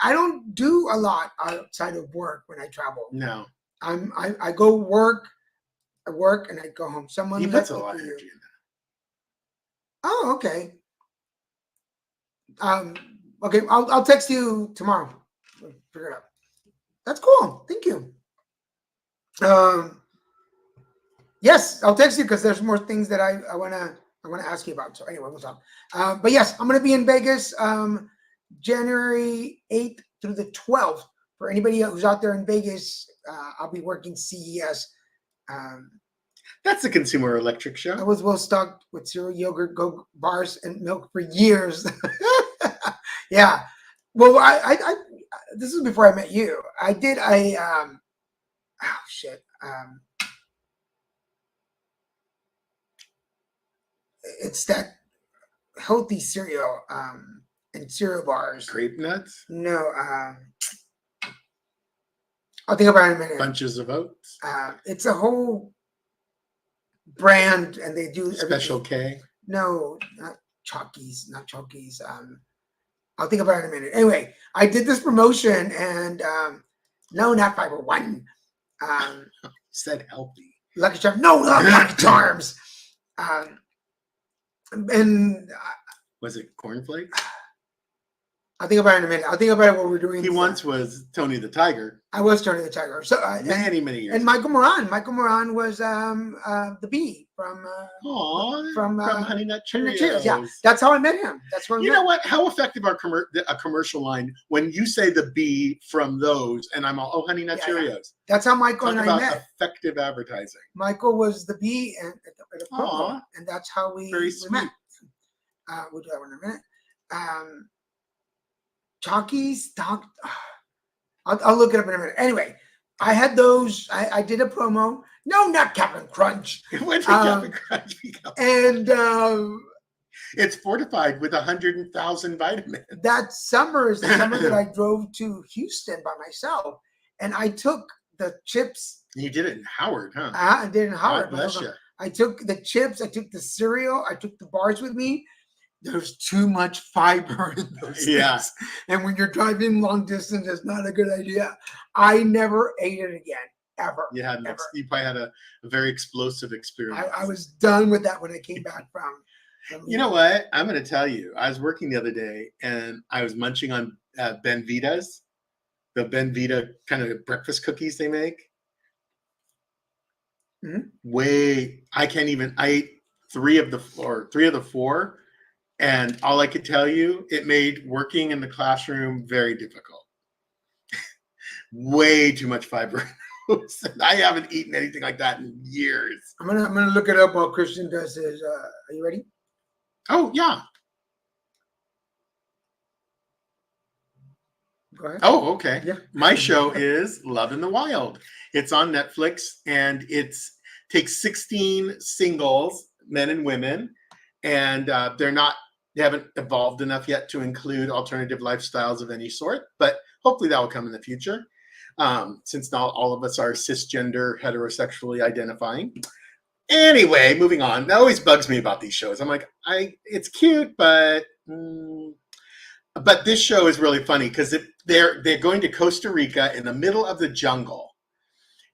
I don't do a lot outside of work when I travel. No. I go work, I work, and I go home. He puts a lot of energy in that. Oh, okay. Okay, I'll text you tomorrow. We'll figure it out. That's cool. Thank you. Yes, I'll text you because there's more things that I wanna ask you about. So anyway, we'll talk. But yes, I'm gonna be in Vegas January 8th through the 12th. For anybody who's out there in Vegas, I'll be working CES. That's the Consumer Electric Show. I was well stocked with cereal, yogurt, go bars, and milk for years. Yeah. Well, I this is before I met you. I did it's that healthy cereal and cereal bars. Grape nuts? No, I'll think about it in a minute. Bunches of oats? It's a whole brand, and they do Special everything. K? No, not Chalkies. I'll think about it in a minute. Anyway, I did this promotion, and no, not Fiber One. You said healthy. Lucky Charms. No, not Lucky Charms. And was it cornflakes? I'll think about it in a minute. I'll think about it what we're doing. He once was Tony the Tiger. I was Tony the Tiger. So many years. And Michael Moran. Michael Moran was the bee from Honey Nut Cheerios. Yeah, that's how I met him. That's where you know what? How effective are a commercial line when you say the bee from those, and I'm all Honey Nut Cheerios. Yeah. That's how Michael Talk and about I met. Effective advertising. Michael was the bee at a program, and that's how we met. We'll do that one in a minute. Chalkies, I'll look it up in a minute. Anyway, I had those. I did a promo. No, not Captain Crunch. When did Captain Crunch become? And it's fortified with 100,000 vitamins. That summer is the summer that I drove to Houston by myself, and I took the chips. You did it in Howard, huh? I did it in Howard. God bless you. I took the chips. I took the cereal. I took the bars with me. There's too much fiber in those things. And when you're driving long distance, it's not a good idea. I never ate it again, ever. You probably had a very explosive experience. I was done with that when I came back from you know what? I'm going to tell you. I was working the other day, and I was munching on Benvitas, the Benvita kind of breakfast cookies they make. Mm-hmm. I ate three of the four. And all I could tell you, it made working in the classroom very difficult. Way too much fiber. I haven't eaten anything like that in years. I'm gonna look it up while Christian does his. Are you ready? Oh yeah. Go ahead. Oh okay. Yeah. My show is Love in the Wild. It's on Netflix, and takes 16 singles, men and women, and they haven't evolved enough yet to include alternative lifestyles of any sort, but hopefully that will come in the future, since not all of us are cisgender, heterosexually identifying. Anyway, moving on. That always bugs me about these shows. I'm like, it's cute, but this show is really funny because they're going to Costa Rica in the middle of the jungle,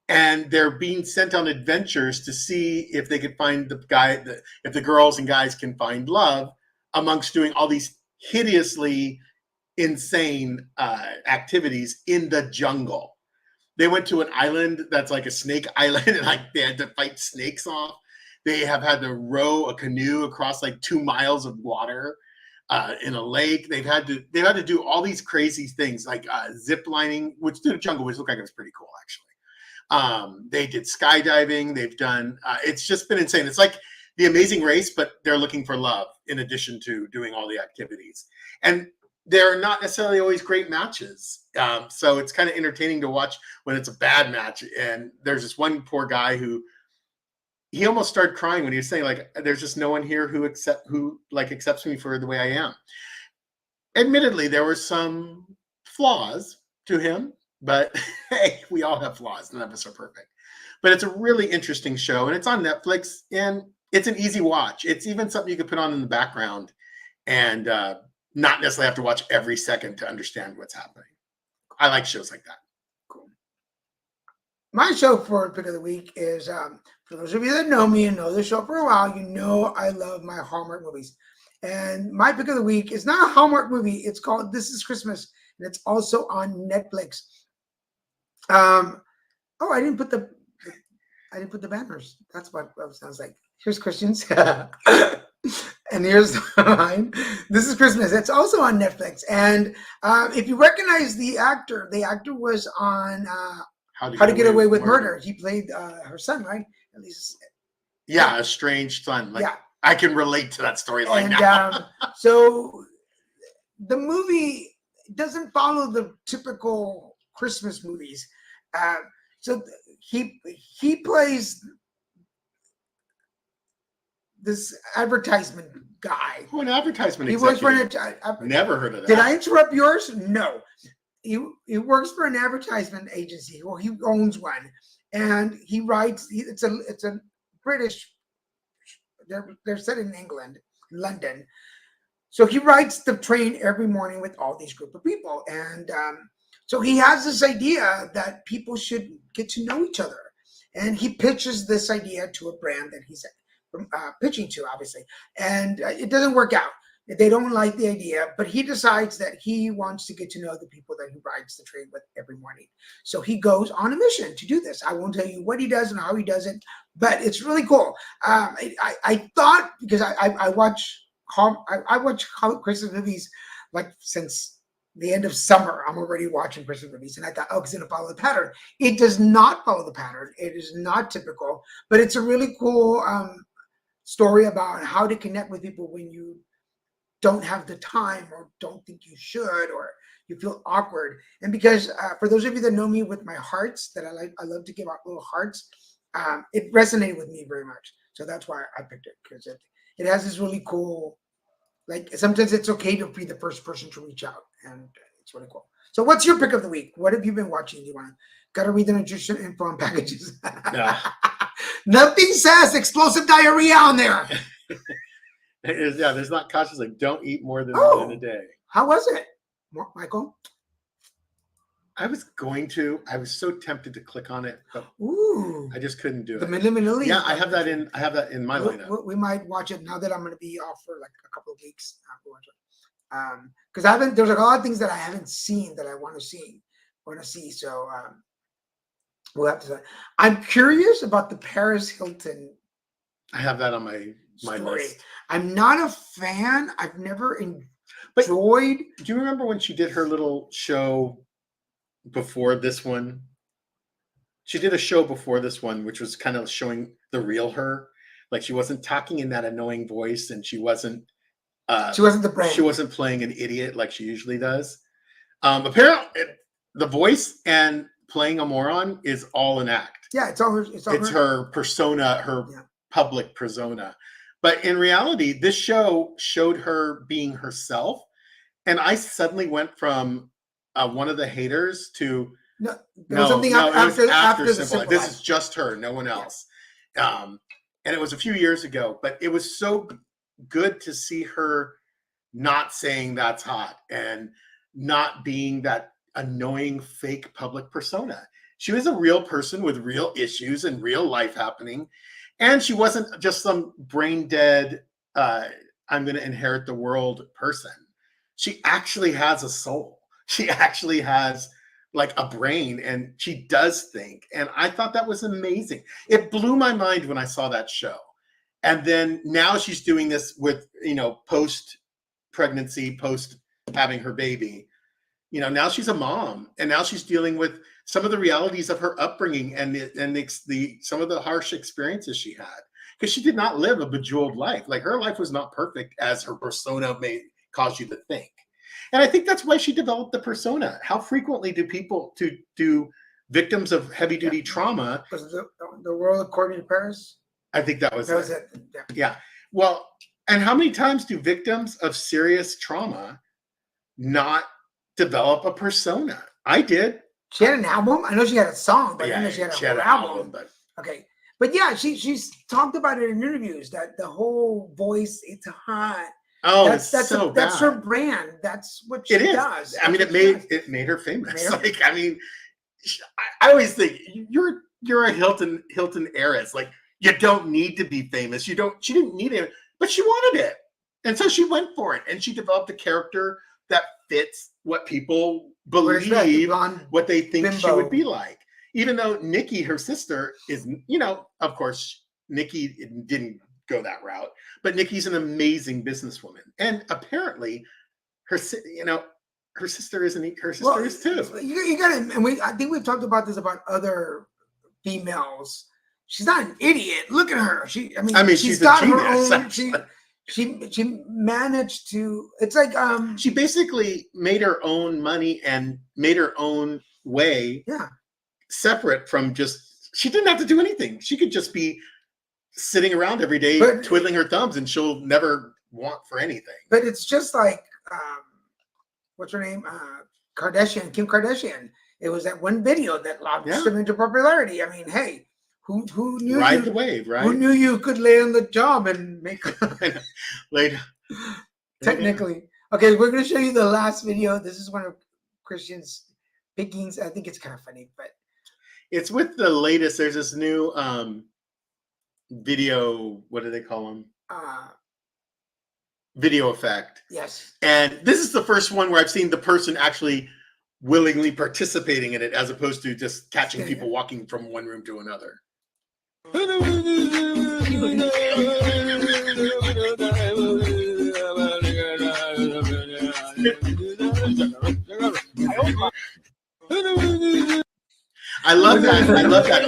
and they're being sent on adventures to see if they could find if the girls and guys can find love amongst doing all these hideously insane activities in the jungle. They went to an island that's like a snake island, and they had to fight snakes off. They have had to row a canoe across 2 miles of water in a lake. They've had to do all these crazy things like zip lining, which in the jungle, which looked like it was pretty cool actually. They did skydiving. They've done. It's just been insane. It's like The Amazing Race, but they're looking for love in addition to doing all the activities. And they're not necessarily always great matches. So it's kind of entertaining to watch when it's a bad match. And there's this one poor guy who he almost started crying when he was saying, like, there's just no one here who accepts me for the way I am. Admittedly, there were some flaws to him, but hey, we all have flaws. None of us are perfect. But it's a really interesting show, and it's on Netflix, and it's an easy watch. It's even something you can put on in the background and not necessarily have to watch every second to understand what's happening. I like shows like that. Cool. My show for pick of the week is, for those of you that know me and know the show for a while, you know I love my Hallmark movies. And my pick of the week is not a Hallmark movie. It's called This Is Christmas, and it's also on Netflix. Oh, I didn't put the banners. That's what it sounds like. Here's Christian's. And here's mine. This Is Christmas. It's also on Netflix. And if you recognize the actor was on How to Get Away with Murder. He played her son, right? At least. Yeah, a strange son. Like, yeah. I can relate to that storyline now. So the movie doesn't follow the typical Christmas movies. So he plays this advertisement guy. Oh, an advertisement executive. He works for an never heard of that. Did I interrupt yours? No. He works for an advertisement agency, or he owns one, and he writes. It's a British. They're set in England, London. So he rides the train every morning with all these group of people, and so he has this idea that people should get to know each other, and he pitches this idea to a brand that he's pitching to, obviously, and it doesn't work out. They don't like the idea, but he decides that he wants to get to know the people that he rides the train with every morning. So he goes on a mission to do this. I won't tell you what he does and how he does it, but it's really cool. I thought, because I watch Christmas movies like since the end of summer. I'm already watching Christmas movies, and I thought, oh, it's going to follow the pattern. It does not follow the pattern. It is not typical, but it's a really cool story about how to connect with people when you don't have the time or don't think you should, or you feel awkward. And because for those of you that know me with my hearts, that I love to give out little hearts, it resonated with me very much. So that's why I picked it, because it has this really cool, like, sometimes it's okay to be the first person to reach out, and it's really cool. So what's your pick of the week? What have you been watching? You want to read the nutrition info on packages? Yeah. Nothing says explosive diarrhea on there. There's not cautious, like, don't eat more than one a day. How was it, Michael? I was so tempted to click on it, but I just couldn't do it. The Minimally. Yeah, I have that in my lineup. We might watch it now that I'm going to be off for like a couple of weeks. Because there's a lot of things that I haven't seen that I want to see. So we'll have to. I'm curious about the Paris Hilton. I have that on my list. I'm not a fan. I've never enjoyed. Do you remember when she did her little show before this one? She did a show before this one, which was kind of showing the real her. Like, she wasn't talking in that annoying voice, and she wasn't the brand. She wasn't playing an idiot like she usually does. Apparently, the voice and playing a moron is all an act. Yeah, it's all her. It's her persona, public persona. But in reality, this show showed her being herself. And I suddenly went from one of the haters to after Simple Life. This is just her, no one else. Yeah. And it was a few years ago, but it was so good to see her not saying that's hot and not being that annoying fake public persona. She was a real person with real issues and real life happening. And she wasn't just some brain dead, I'm going to inherit the world person. She actually has a soul. She actually has like a brain, and she does think. And I thought that was amazing. It blew my mind when I saw that show. And then now she's doing this with, post pregnancy, post having her baby. Now she's a mom, and now she's dealing with some of the realities of her upbringing and some of the harsh experiences she had, because she did not live a bejeweled life. Like, her life was not perfect as her persona may cause you to think. And I think that's why she developed the persona. How frequently do victims of heavy duty trauma? Was it the world according to Paris? I think that was it. Yeah. Yeah. Well, and how many times do victims of serious trauma not develop a persona? I did. She had an album. I know she had a song, but I Yeah, didn't know she had she an had an album. album, but Okay. But yeah, she's talked about it in interviews that the whole voice, it's hot. oh, That's so that's bad. her brand. That's what she It is. does. I mean, That's what she does. it made her famous. Made her- Like, I mean, I always think you're a Hilton heiress. Like, you don't need to be famous. She didn't need it, but she wanted it, and so she went for it, and she developed a character that fits what people Where's that? The believe, blonde what they think she bimbo. would be like. Even though Nikki, her sister, is, of course, Nikki didn't go that route, but Nikki's an amazing businesswoman, and apparently, her sister isn't. Her sister is too. You got to, and I think we've talked about this about other females. She's not an idiot. Look at her. I mean, she's a got her genius, own. actually. She managed to. It's like She basically made her own money and made her own way. Yeah. Separate from just, she didn't have to do anything. She could just be sitting around every day twiddling her thumbs, and she'll never want for anything. But it's just like what's her name? Kim Kardashian. It was that one video that launched them into popularity. I mean, hey, who knew Ride the wave, right? Who knew you could lay on the job and make later? Technically. Okay, we're gonna show you the last video. This is one of Christian's pickings. I think it's kind of funny, but it's with the latest. There's this new video. What do they call them? Video effect. Yes. And this is the first one where I've seen the person actually willingly participating in it, as opposed to just catching people walking from one room to another. I love that. I love that.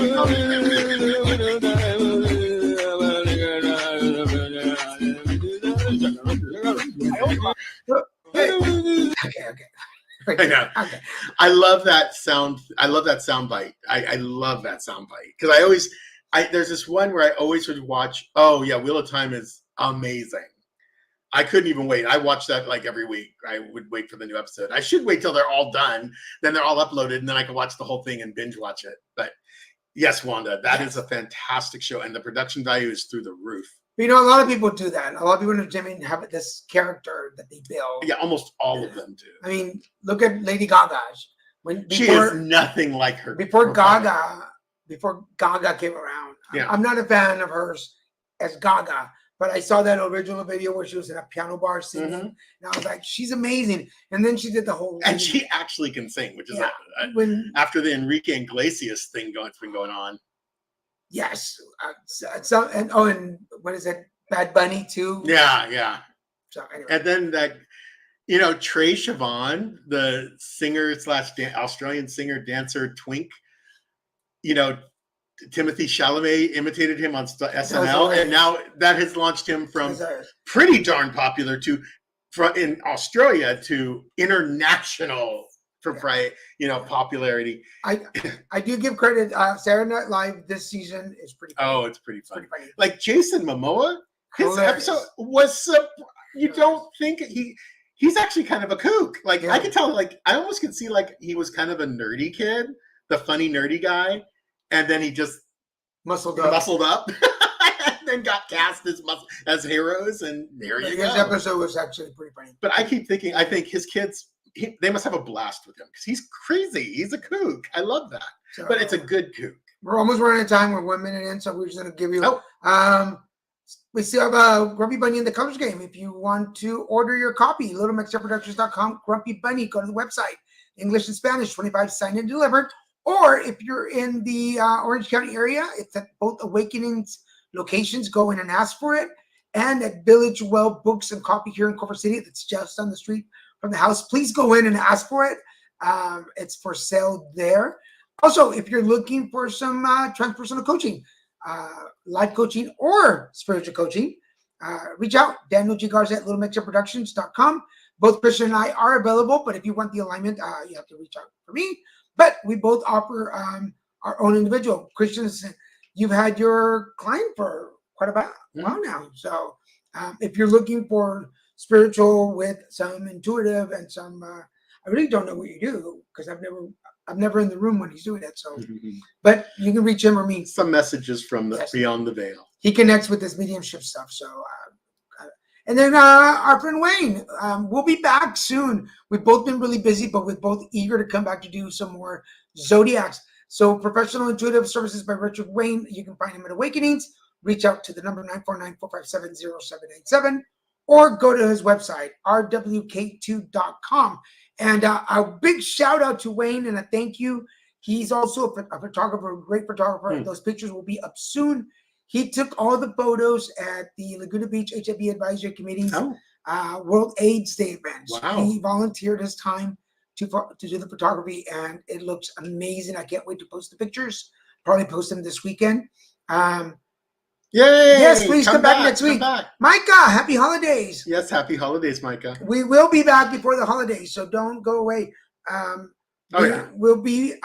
Okay. I know. Okay. I love that sound. I love that sound bite. I love that sound bite because there's this one where I always would watch. Oh yeah, Wheel of Time is amazing. I couldn't even wait. I watched that like every week. I would wait for the new episode. I should wait till they're all done. Then they're all uploaded, and then I can watch the whole thing and binge watch it. But yes, Wanda, that is a fantastic show, and the production value is through the roof. You know, a lot of people do that. A lot of people in the gym have this character that they build. Yeah, almost all of them do. I mean, look at Lady Gaga. She is nothing like her. Before Gaga came around, I'm not a fan of hers as Gaga. But I saw that original video where she was in a piano bar singing, and I was like, "She's amazing." And then she did the whole, and she actually can sing, which is after the Enrique Iglesias thing it's been going on. Yes, and what is it? Bad Bunny too. Yeah. So anyway. And then Trey Sivan, the singer / Australian singer dancer twink, Timothy Chalamet imitated him on SNL, and now that has launched him from pretty darn popular in Australia to international popularity. I do give credit. Saturday Night Live this season is pretty funny. Oh, it's pretty funny. Like Jason Momoa, his episode was you don't think he's actually kind of a kook. Like I could tell, like I almost could see like he was kind of a nerdy kid, the funny nerdy guy. And then he just muscled up and then got cast as heroes. And there you go. His episode was actually pretty funny. But I keep thinking, I think his kids, they must have a blast with him because he's crazy. He's a kook. I love that. So, but it's a good kook. We're almost running out of time. We're 1 minute in, so we're just going to give you. We still have Grumpy Bunny in the Colors Game. If you want to order your copy, LittleMixUpProductions.com, Grumpy Bunny, go to the website. English and Spanish, 25 signed and delivered. Or if you're in the Orange County area, it's at both Awakenings locations. Go in and ask for it. And at Village Well Books and Coffee here in Culver City, that's just on the street from the house. Please go in and ask for it. It's for sale there. Also, if you're looking for some transpersonal coaching, life coaching, or spiritual coaching, reach out. Daniel G. Garza at LittleMixUpProductions.com. Both Christian and I are available, but if you want the alignment, you have to reach out for me. But we both offer our own individual. Christians, you've had your client for quite a while now. So if you're looking for spiritual with some intuitive and some, I really don't know what you do because I'm never in the room when he's doing it. So, but you can reach him or me. Some messages from the Beyond the Veil. He connects with this mediumship stuff. So, and then our friend Wayne, we'll be back soon. We've both been really busy, but we're both eager to come back to do some more zodiacs. So Professional Intuitive Services by Richard Wayne. You can find him at Awakenings. Reach out to the number 949-457-0787 or go to his website, rwk2.com. And a big shout out to Wayne and a thank you. He's also a photographer, a great photographer. Those pictures will be up soon. He took all the photos at the Laguna Beach HIV Advisory Committee's World AIDS Day event. Wow. He volunteered his time to do the photography, and it looks amazing. I can't wait to post the pictures. Probably post them this weekend. Yay! Yes, please come back next week. Micah, happy holidays. Yes, happy holidays, Micah. We will be back before the holidays, so don't go away. We'll be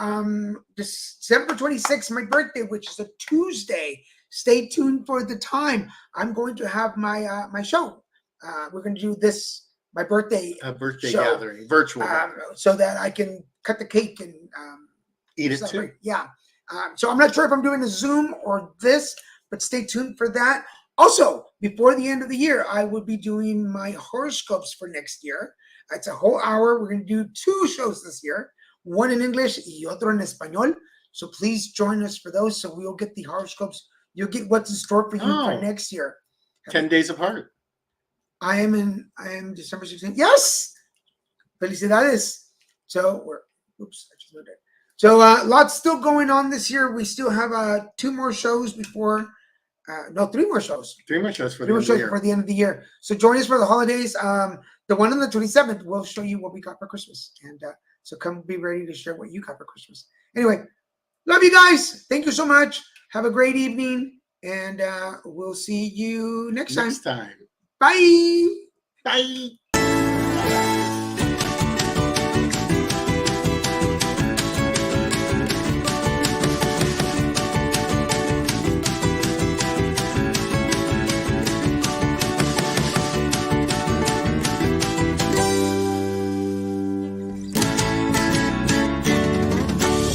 December 26th, my birthday, which is a Tuesday. Stay tuned for the time. I'm going to have my my show. We're going to do this, my birthday show, gathering, virtual, so that I can cut the cake and eat it celebrate. too. Yeah. So I'm not sure if I'm doing a Zoom or this, but stay tuned for that. Also, before the end of the year, I will be doing my horoscopes for next year. It's a whole hour. We're going to do 2 shows this year, one in English y otro en español. So please join us for those. So we'll get the horoscopes. You'll get what's in store for you for next year. 10 days apart. I am December 16th. Yes. Felicidades. So I just looked at it. So lots still going on this year. We still have 2 more shows before, 3 more shows. 3 more shows for the end of the year. So join us for the holidays. The one on the 27th, we'll show you what we got for Christmas. And so come be ready to share what you got for Christmas. Anyway, love you guys. Thank you so much. Have a great evening. And we'll see you next time. Bye. Bye. Bye.